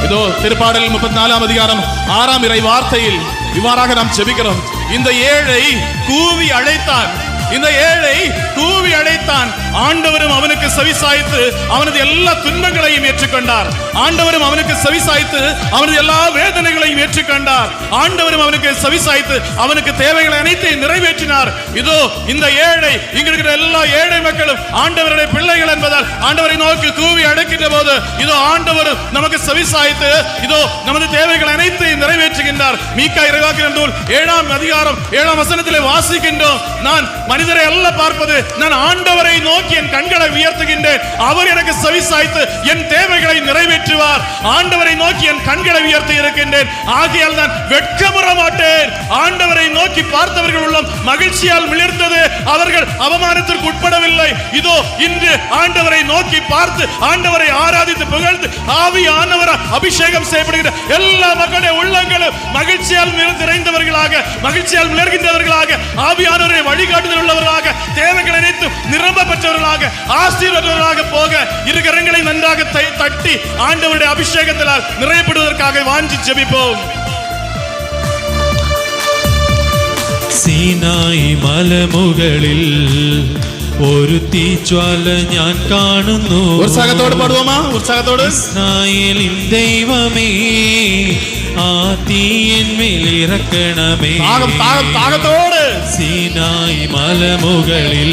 Speaker 2: இதோ திருப்பாடல் 34ஆம் அதிகாரம் 6ஆம் இறை வார்த்தையில் இவ்வாறாக நாம் ஜெபிக்கிறோம். இந்த ஏழை கூவி அழைத்தான். இந்த ஏழை கூவி அழைத்தான். ஆண்டவரும் அவனுக்கு செவிசாய்த்து அவனது எல்லா துன்பங்களையும் ஏற்றுக்கொண்டார். ஆண்டவரும் அவனுக்கு செவிசாய்த்து அவனது எல்லா வேதனைகளையும் ஏற்றுக்கொண்டார். ஆண்டவரும் அவனுக்கு செவிசாய்த்து அவனுக்கு தேவைகளை அனைத்தையும் நிறைவேற்றினார். இதோ இந்த ஏழை, இங்க இருக்கிற எல்லா ஏழை மக்களும் ஆண்டவருடைய பிள்ளைகள் என்பதால் ஆண்டவரை நோக்கி கூவி அழைக்கின்ற போது இதோ ஆண்டவர் நமக்கு செவிசாய்த்து இதோ நமது தேவைகள் அனைத்தையும் நிறைவேற்றுகின்றார். மீகா இறைவாக்கினர் நூல் 7ஆம் அதிகாரம் 7ஆம் வசனத்திலே வாசிக்கின்றோம். நான் மனிதரை அல்ல பார்ப்பது, நான் ஆண்டவரை நோக்கி என் கண்களை உயர்த்துகின்றேன். அவர் எனக்கு செவிசாய்த்து என் தேவைகளை நிறைவேற்றுவார். ஆண்டவரை நோக்கி என் கண்களை உயர்த்தி இருக்கின்றேன். ஆகையால் நான் வெட்கமுற மாட்டேன். ஆண்டவரை நோக்கி பார்த்தவர்கள் உள்ளம் மகிழ்ச்சியால் மிளிர்ந்தது. அவர்கள் அவமானத்திற்கு உட்படவில்லை. இதோ இன்று ஆண்டவரை நோக்கி பார்த்து ஆண்டவரை ஆராதித்து புகழ்ந்து ஆவியானவர் அபிஷேகம் செய்யப்படுகிற எல்லா மக்களுடைய உள்ளங்களும் மகிழ்ச்சியால் நிறைந்தவர்களாக, மகிழ்ச்சியால் மிளர்கின்றவர்களாக, ஆவியானவரை வழிகாட்டுதல் உள்ளவர்களாக, தேவைகள் அனைத்தும் நிரம்ப பெற்றவர்களாக, ஆசீர்வாதவர்களாக போக இரு கரங்களை நன்றாக தட்டி ஆண்டவருடைய அபிஷேகத்தால் நிறையப்படுவதற்காக வாஞ்சி ஜெபிப்போம்.
Speaker 3: സീനായി മലമുകളിൽ ഒരു തീജ്വാല ഞാൻ കാണുന്നു.
Speaker 2: ഉത്സാഹത്തോടെ പാടുவோமா? ഉത്സാഹത്തോടെ.
Speaker 3: ഇസ്രായേലിൻ ദൈവമേ, ആ തീയന്മേൽ ഇറക്കണമേ.
Speaker 2: താകത്തോടെ.
Speaker 3: സീനായി മലമുകളിൽ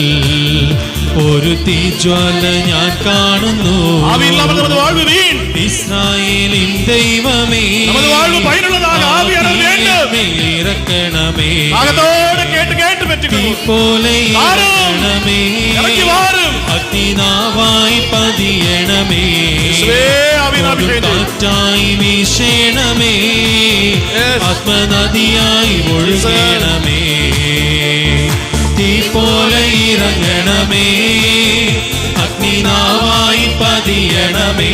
Speaker 3: ഒരു തീജ്വാല ഞാൻ കാണുന്നു. ഇസ്രായേലിൻ ദൈവമേ, ഇറക്കണമേ. പോലെ ഇറങ്ങണമേ. അഗ്നിനാവായി പതിയണമേ. കാറ്റായി വീശണമേ. ആത്മനദിയായി ഒഴുകണമേ. തീ പോലെ ഇറങ്ങണമേ. അഗ്നിനാവായി പതിയണമേ.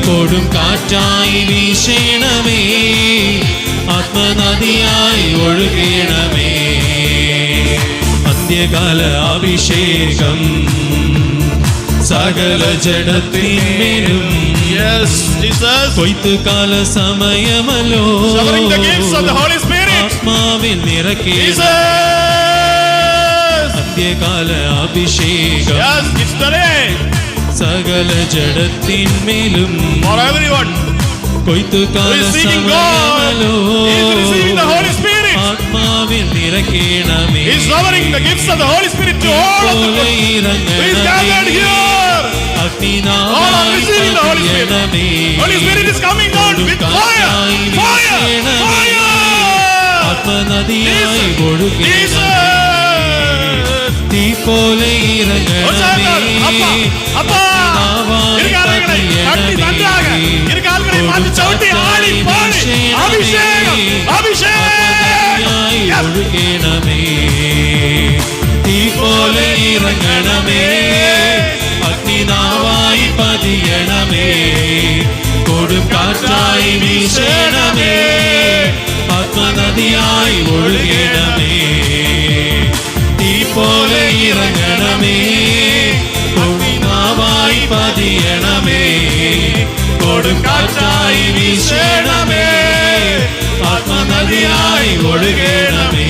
Speaker 3: കൊടും കാറ്റായി വീശണമേ. ആത്മനദിയായി ഒഴുകണമേ. അന്ത്യകാല അഭിഷേകം സകല ജഡത്തിന്മേലും. കൊയ്ത്തുകാല സമയമല്ലോ. ആത്മാവിൽ നിറയ്ക്കുക. അന്ത്യകാല അഭിഷേകം സകല ജഡത്തിന്മേലും. കൊയ്ത്തുകാല സമയമല്ലോ. ആത്മാവിൽ നിറയ്ക്കണമേ. അഗ്നിനാവായി പതിയണമേ. ആത്മനദിയായി ഒഴുകണമേ. തീ പോലെ ഇറങ്ങണമേ. അഗ്നിനാവായി ഒഴുകണമേ. തീ പോലെ ഇറങ്ങണമേ. അഗ്നിനാവായി പതിയണമേ. കൊടും കാറ്റായി വീശണമേ. ആത്മനദിയായി ഒഴുകണമേ. തീ പോലെ ഇറങ്ങണമേ. അഗ്നിനാവായി പതിയണമേ. കൊടും കാറ്റായി വീശണമേ. ആത്മനദിയായി ഒഴുകണമേ.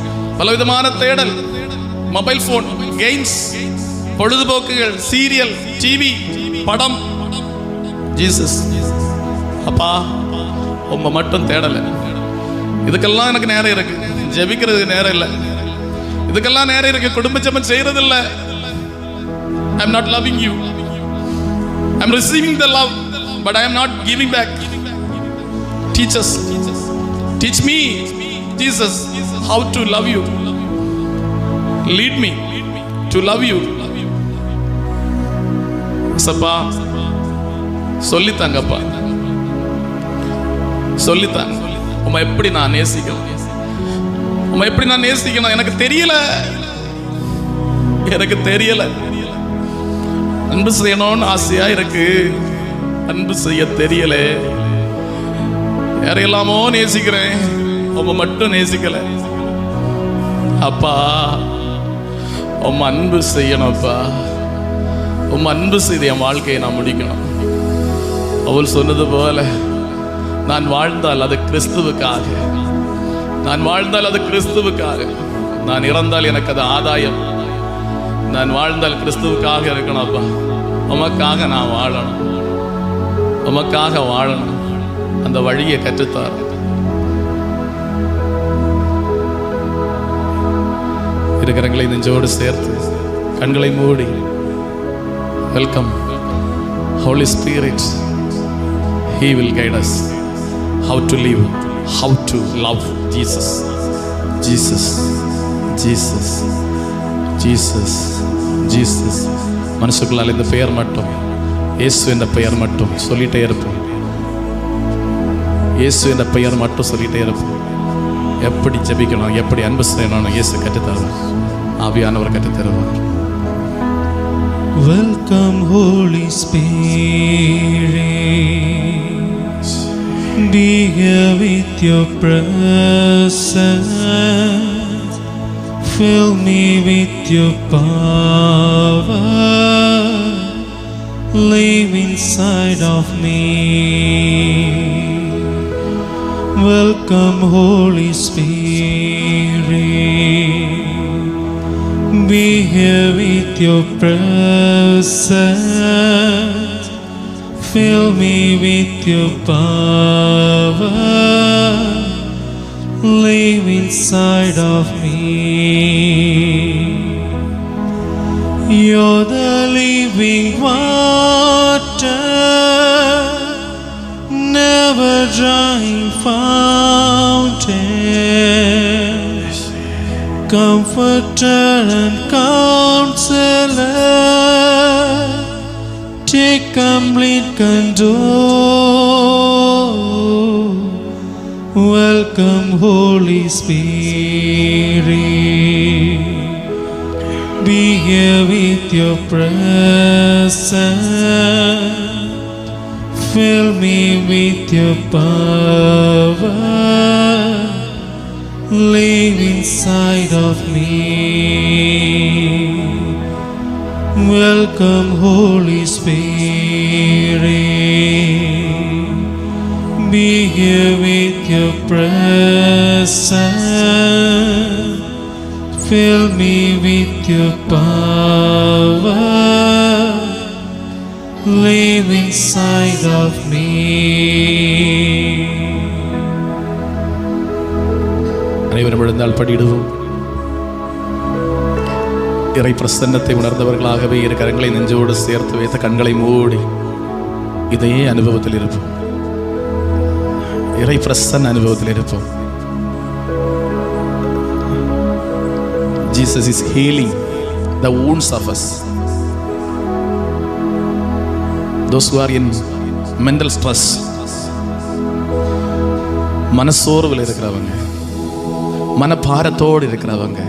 Speaker 2: பலவிதமான தேடல், மொபைல் போன், கேம்ஸ், பொழுதுபோக்குகள், சீரியல், டிவி, படம். ஜீசஸ், அப்பா உங்க மட்டும் தேடல. இதுக்கெல்லாம் எனக்கு நேரம் இருக்கு, ஜெபிக்கிறதுக்கு நேரம் இல்லை. இதுக்கெல்லாம் நேரம் இருக்கு, குடும்ப ஜெபம் செய்யறது இல்ல. I am not loving you. I am receiving the love, but I am not giving back. Teach us. Teach me, Jesus, how to love you. Lead me to love you. சப்பா சொல்லித்தாங்கப்பா, சொல்லித்தாங்க. உம்மை எப்படி நான் நேசிக்கணும், உம்மை எப்படி நான் நேசிக்கணும் எனக்கு தெரியல, எனக்கு தெரியல. அன்பு செய்யணும்னு ஆசையா இருக்கு, அன்பு செய்ய தெரியல. யாரையெல்லாமோ நேசிக்கிறேன், உம்மை மட்டும் நேசிக்கல. அப்பா உம்மை அன்பு செய்யணும்ப்பா, உம்மை அன்பு செய்து என் வாழ்க்கையை நான் முடிக்கணும். அவள் சொன்னது போல நான் வாழ்ந்தால் அது கிறிஸ்துவுக்காக, நான் வாழ்ந்தால் அது கிறிஸ்துவுக்காக, நான் இறந்தால் எனக்கு அது ஆதாயம். நான் வாழ்ந்தால் கிறிஸ்துவுக்காக இருக்கணும். அப்பா உமக்காக நான் வாழணும், உமக்காக வாழணும். அந்த வழியை கற்றுத்தார். இருக்கிறங்களை நெஞ்சோடு சேர்த்து கண்களை மூடி, welcome Holy Spirit. He will guide us how to live, how to love Jesus. Jesus, Jesus, Jesus, Jesus. மனுஷர்களால் இந்த பெயர் மட்டும், இயேசு என்ற பெயர் மட்டும் சொல்லிட்டே இருப்போம். இயேசு என்ற பெயர் மட்டும் சொல்லிட்டே இருப்போம். எப்படி ஜெபிக்கணும், எப்படி அன்பு செய்யணும் இயேசு கற்றுத்தருவார், ஆவியானவர் கற்றுத்தருவார்.
Speaker 3: Welcome Holy Spirit, be here with your presence, fill me with your power, live inside of me. Welcome Holy Spirit, be here with your presence, fill me with your power, live inside of me. You're the living water, never drying fountain, comforter and counselor, take complete control. Welcome Holy Spirit, be here with your presence, fill me with your power, live inside of me. Welcome Holy Spirit, be here with your presence, fill me with your power, live inside of me.
Speaker 2: அனைவரும் எழுந்தால் படியிடுவோம். இறை பிரசன்னத்தை உணர்ந்தவர்களாகவே இரு கரங்களை நெஞ்சோடு சேர்த்து வைத்த கண்களை மூடி இதே அனுபவத்தில் இருப்போம். இறை பிரசன்ன அனுபவத்தில் இருப்போம். Jesus is healing the wounds of us. Those who are in mental stress, மனசோர்வில் இருக்கிறவங்க, மனபாரத்தோடு இருக்கிறவங்க,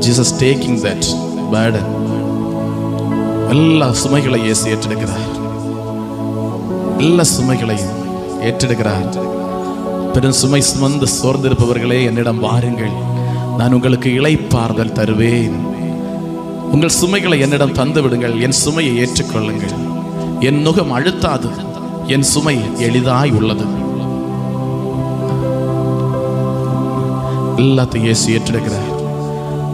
Speaker 2: Jesus taking that burden, எல்லா சுமைகளையும் இயேசு ஏற்றெடுக்கிறார். எல்லா சுமைகளையும் ஏற்றெடுக்கிறார். பெரும் சுமை சுமந்து சோர்ந்திருப்பவர்களே என்னிடம் வாருங்கள், நான் உங்களுக்கு இளைப்பாறுதல் தருவேன். உங்கள் சுமைகளை என்னிடம் தந்து விடுங்கள், என் சுமையை ஏற்றுக்கொள்ளுங்கள். என் நுகம் அழுத்தாது, என் சுமை எளிதாய் உள்ளது. எல்லாத்தையும் இயேசு ஏற்றெடுக்கிறார்.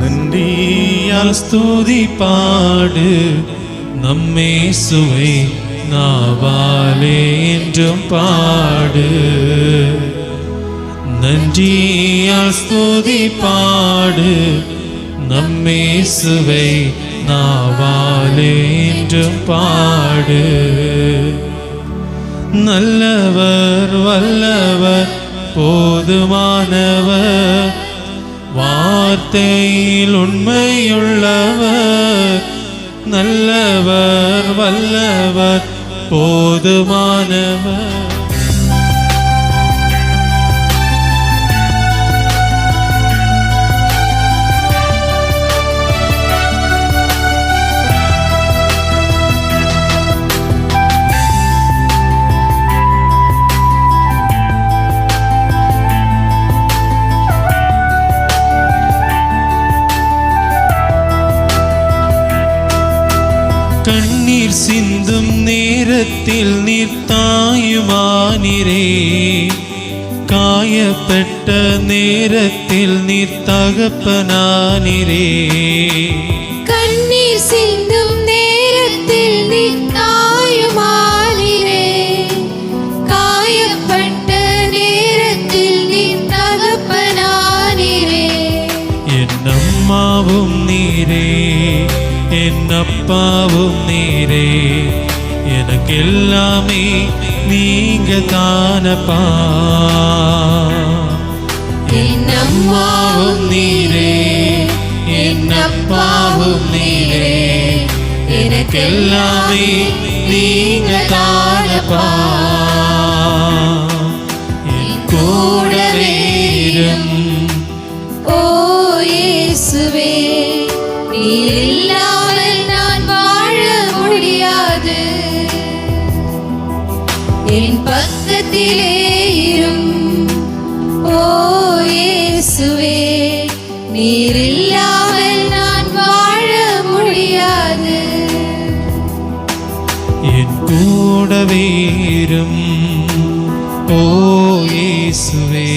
Speaker 3: நன்றியால் ஸ்துதி பாடு நம்மேசுவை நாவாலே என்றும் பாடு. நன்றியால் ஸ்துதி பாடு நம்மேசுவை நாவாலே என்றும் பாடு. நல்லவர் வல்லவர் போதுமானவர், வார்த்தையில் உண்மையுள்ளவர். நல்லவர் வல்லவர் போதுமானவர். கண்ணீர் சிந்தும் நேரத்தில் நீர் தாயுமானீரே, காயப்பட்ட நேரத்தில் நீர் தகப்பனானீரே.
Speaker 1: கண்ணீர் சிந்தும் நேரத்தில் நீர் தாயுமானீரே, காயப்பட்ட நேரத்தில் நீர் தகப்பனானீரே.
Speaker 3: என் அம்மாவும் நீரே, என் அப்பாவும் நீரே, எனக்கு எல்லாமே நீங்க தானப்பா.
Speaker 1: என் அம்மாவும் நீரே, என் அப்பாவும் நீரே, எனக்கு எல்லாமே நீங்க தானப்பா.
Speaker 3: என் கூடவே இரும்
Speaker 1: ஓ இயேசுவே, நீர் இல்லாமல் நான் வாழ முடியாது. என் பக்கத்திலே இரும் ஓ இயேசுவே, நீர் இல்லாமல் நான் வாழ முடியாது.
Speaker 3: என் கூடவே இரும் ஓ இயேசுவே,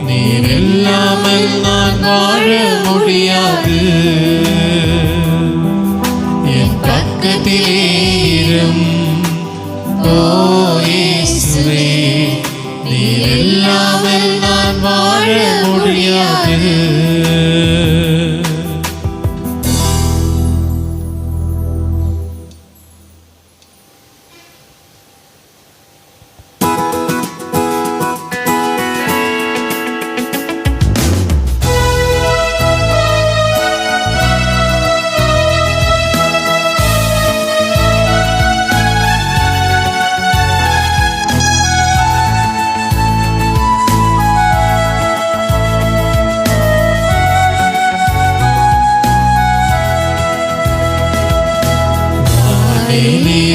Speaker 3: நீர் இல்லாமல் நான் வாழ முடியாது. என் பக்கத்திலே இரும் ஓ இயேசுவே, நீர் இல்லாமல் நான் வாழ முடியாது.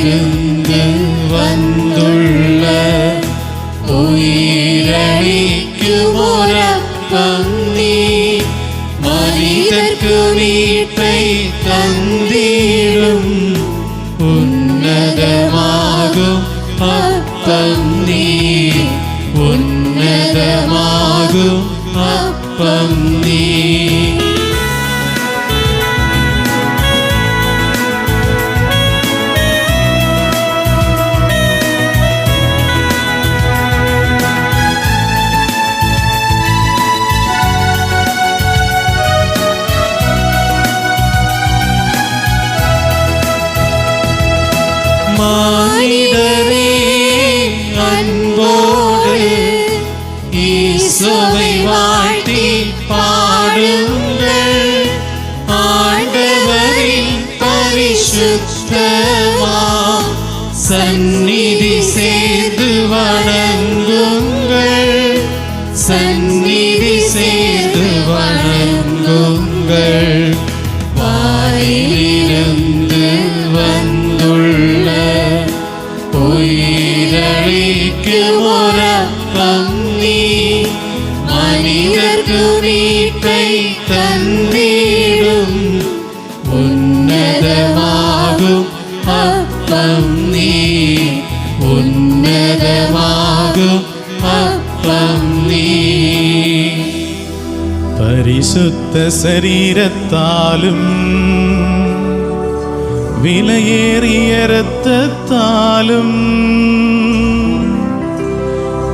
Speaker 3: இருந்து வந்துள்ள உயிரளிக்கும் ஒரப்பம் நீ, மனிதர்க்கு மீட்பை தந்திடும் உன்னதமாகும் அப்பம் நீ, உன்னதமாகும் அப்பம் நீ. மானிடரே அன்போடு ஈசோவை வாழ்த்தி பாடுங்கள். ஆண்டவரின் பரிசுத்தமாம் சந்நிதி சேர்ந்து வணங்குங்கள். சந்நிதி சேர்ந்து வணங்குங்கள். வாயிலிருந்து வந்துள்ள உயிரளிக்கும் ஒரப்பம் நீ, மனிதர்க்கு மீட்பை தந்திடும் உன்னதமாகும் அப்பம் நீ, உன்னதமாகும் அப்பம் நீ.
Speaker 2: പരിശുദ്ധ ശരീരത്താലും വിലയേറിയ രക്തത്താലും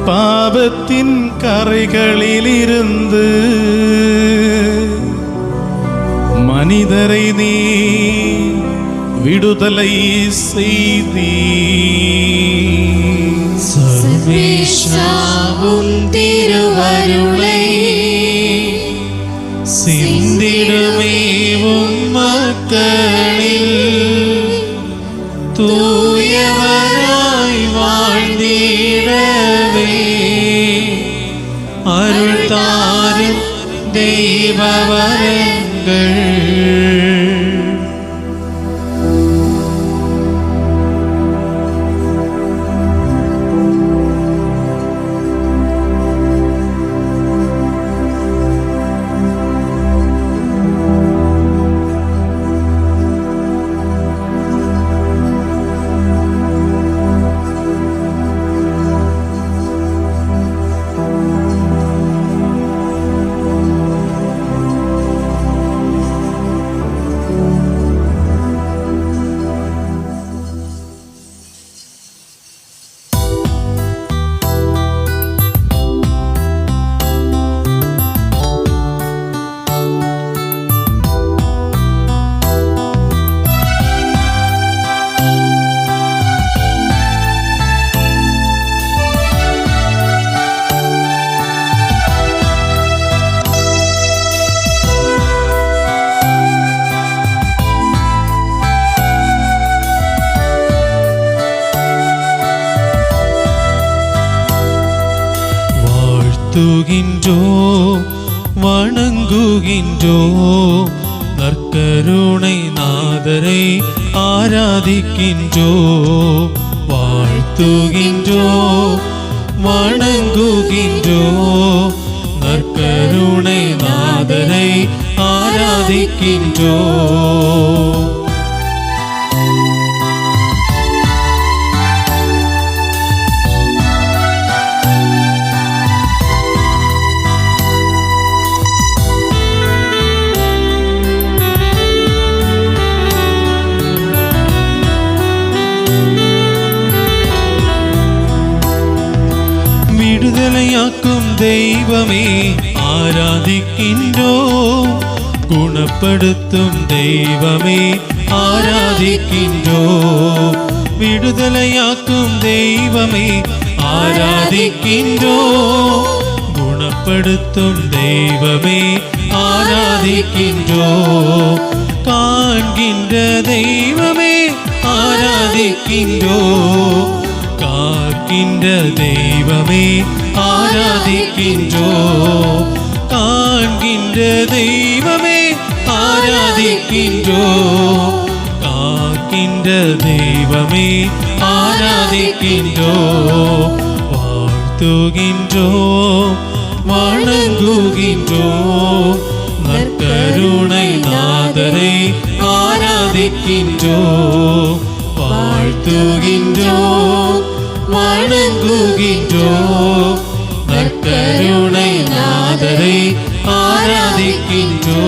Speaker 2: പാപത്തിൻ കറകളിലിருந்து மனிதரை நீ விடுதலை செய்தீ.
Speaker 3: சர்வேஷாவும் திருவருளை சிந்திடுமேவும் மக்களில் தூயவராய் வாழ்ந்திடவே அருள் தாரும் தெய்வ வரங்கள். வணங்குகின்றோ நற்கருணை நாதரை ஆராதிக்கின்றோ. வாழ்த்துகின்றோ வணங்குகின்றோ நற்கருணை நாதரை ஆராதிக்கின்றோ. விடுதலையாக்கும் தெய்வமே ஆராதிக்கின்றோ. குணப்படுத்தும் தெய்வமே ஆராதிக்கின்றோ. விடுதலையாக்கும் தெய்வமே ஆராதிக்கின்றோ. குணப்படுத்தும் தெய்வமே ஆராதிக்கின்றோ. காண்கின்ற தெய்வமே ஆராதிக்கின்றோ. காக்கின்ற தெய்வமே ஆராதிக்கின்றோ. காண்கின்ற தெய்வமே ஆராதிக்கின்றோ. காக்கின்ற தெய்வமே ஆராதிக்கின்றோ. வாழ்த்துகின்றோ வணங்குகின்றோ நற்கருணை நாதரை ஆராதிக்கின்றோ. வாழ்த்துகின்றோ வணங்குகின்றோ நற்கருணை நாதரை ஆராதிக்கின்றோ.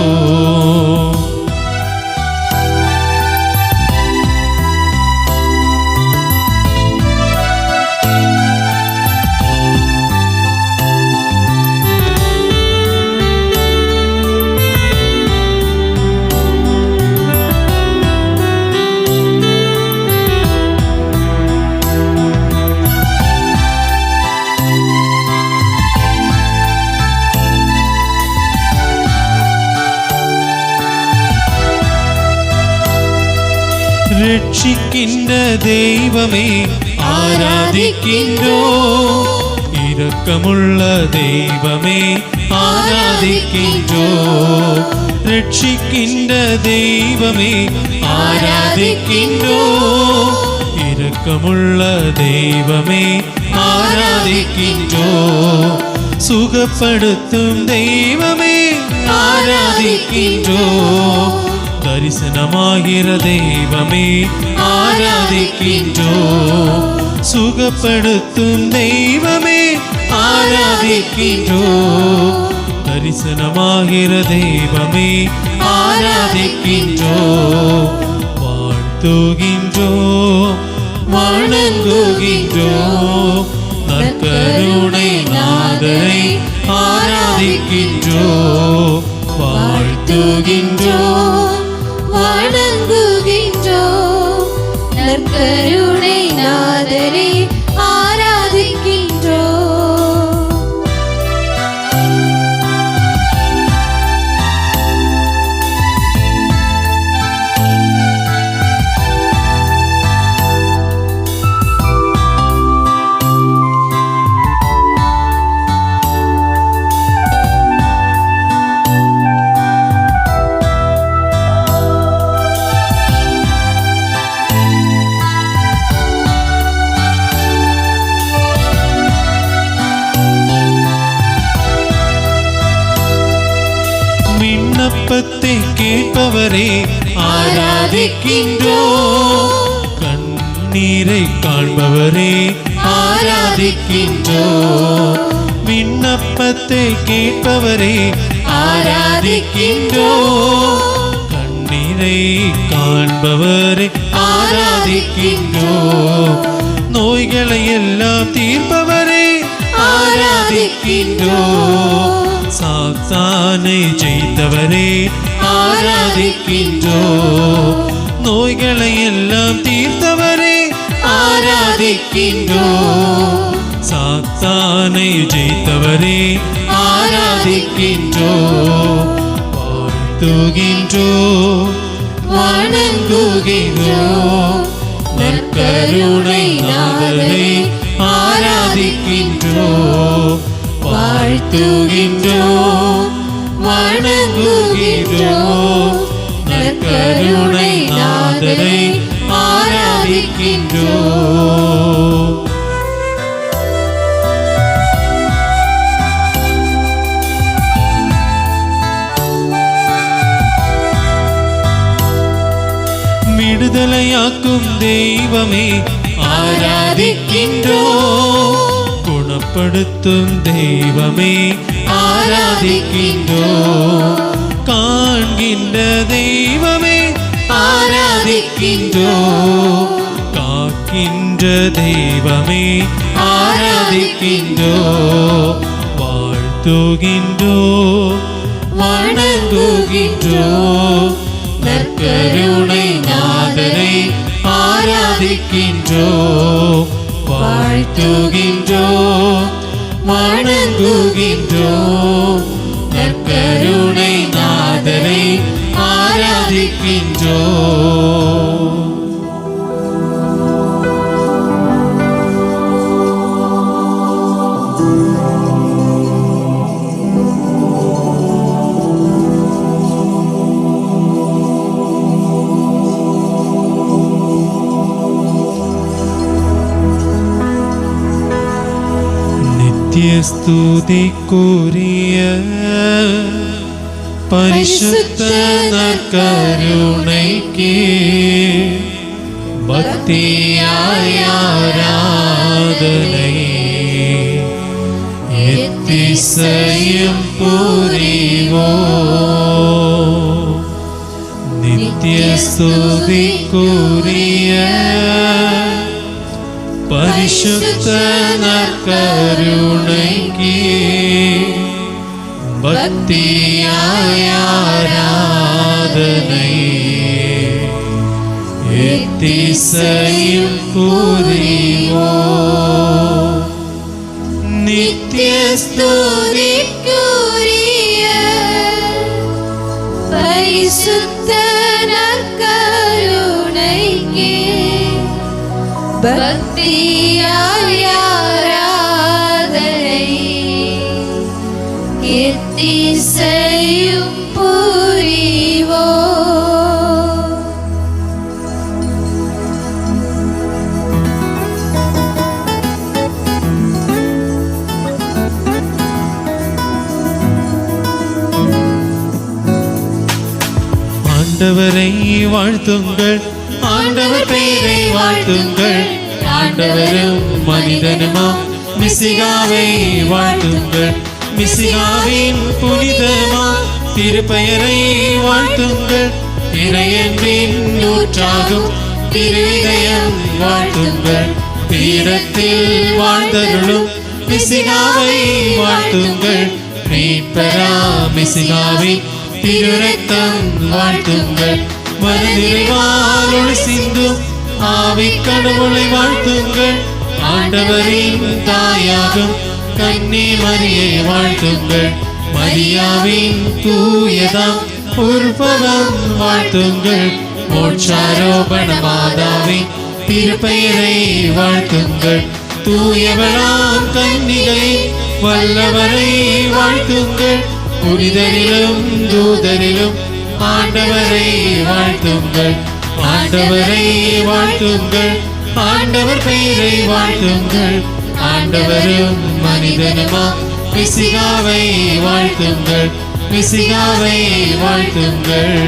Speaker 3: ரட்சிக்கின்ற தெய்வமே ஆராதிக்கின்றோ. இரக்கமுள்ள தெய்வமே ஆராதிக்கின்றோ. ரட்சிக்கின்ற தெய்வமே ஆராதிக்கின்றோ. இரக்கமுள்ள தெய்வமே ஆராதிக்கின்றோ. சுகப்படுத்தும் தெய்வமே ஆராதிக்கின்றோ. தரிசனமாகிற தெய்வமே ஆராதிக்கின்றோ. சுகப்படுத்தும் தெய்வமே ஆராதிக்கின்றோ. தரிசனமாகிற தெய்வமே ஆராதிக்கின்றோம், வாழ்த்துகின்றோம், வணங்குகின்றோம். நற்கருணை நாதரை ஆராதிக்கின்றோம், வாழ்த்துகின்றோம்,
Speaker 1: வணங்குகின்றோம். நற்கருணை நாதரை ஆராதிக்கின்றோம்.
Speaker 3: விண்ணப்பத்தை கேட்பவரே ஆராதிக்கின்றோம், கண்ணீரை காண்பவரே ஆராதிக்கின்றோம். விண்ணப்பத்தை கேட்பவரே ஆராதிக்கின்றோம், கண்ணீரை காண்பவரே ஆராதிக்கின்றோம். நோய்களை எல்லாம் தீர்ப்பவரே ஆராதிக்கின்றோம், சாத்தானை ஜெயித்தவரே ஆராதிக்கின்றோம். நோய்களை எல்லாம் தீர்த்தவரே ஆராதிக்கின்றோம், சாத்தானை ஜெயித்தவரே ஆராதிக்கின்றோம். வாழ்த்துகின்றோம், வணங்குகின்றோம். நற்கருணை நாதரை ஆராதிக்கின்றோம், வாழ்த்துகின்றோம், வணங்குகின்றோம். நற்கருணை நாதரை ஆராதிக்கின்றோம். விடுதலையாக்கும் தெய்வமே ஆராதிக்கின்றோம், குணப்படுத்தும் தெய்வமே ஆராதிக்கின்றோம். காண்கின்ற தெய்வமே ஆராதிக்கின்றோம், காக்கின்ற தெய்வமே ஆராதிக்கின்றோம். வாழ்த்துகின்றோம், வணங்குகின்றோம். நற்கருணை நாதரை ஆராதிக்கின்றோம், வாழ்த்துகின்றோம், வணங்குகின்றோம். நற்கருணை நாதரை ஆராதிக்கின்றோம். ஸ்துதிக்குரிய பரிசுத்த நற்கருணைக்கு பக்தியாய் ஆராதனை எத்திசையும் புரிவோம். நித்திய ஸ்துதிக்குரிய பரிசுத்த நற்கருணைக்கு பக்தியாய் ஆராதனை எத்திசையும் புரிவோம். நித்திய
Speaker 1: ஸ்துதிக்குரிய பரிசுத்த நற்கருணைக்கு பக்தியாய் ஆராதனை எத்திசையும் புரிவோம்.
Speaker 3: ஆண்டவரை வாழ்த்துங்கள், ஆண்டவர் பெயரை வாழ்த்துங்கள். ஆண்டவரும் மனிதனுமாம் மிசிகாவை வாழ்த்துங்கள், மிசிகாவின் புனிதமா திருப்பெயரை வாழ்த்துங்கள். இறையன்பின் ஊற்றாகும் திருவிதயம் வாழ்த்துங்கள். பீடத்தில் வாழ்ந்தருளும் மிசிகாவை வாழ்த்துங்கள். மீட்பரா மிசிகாவின் திருரத்தம் வாழ்த்துங்கள். மனநிறைவால் ஒளி சிந்தும் ஆவி கடவுளை வாழ்த்துங்கள். ஆண்டவரின் தாயாகும் கன்னி மரியை வாழ்த்துங்கள். மரியாவின் தூயதாம் உற்பவம் வாழ்த்துங்கள். மோட்சாரோபண மாதாவின் திருப்பெயரை வாழ்த்துங்கள். தூயவளாம் கன்னிகை வல்லவரை வாழ்த்துங்கள். புனிதரிலும் தூதரிலும் ஆண்டவரை வாழ்த்துங்கள். ஆண்டவரை வாழ்த்துங்கள். ஆண்டவர் பெயரை வாழ்த்துங்கள். ஆண்டவரும் மனிதனுமா மிசிகாவை வாழ்த்துங்கள். மிசிகாவை வாழ்த்துங்கள்.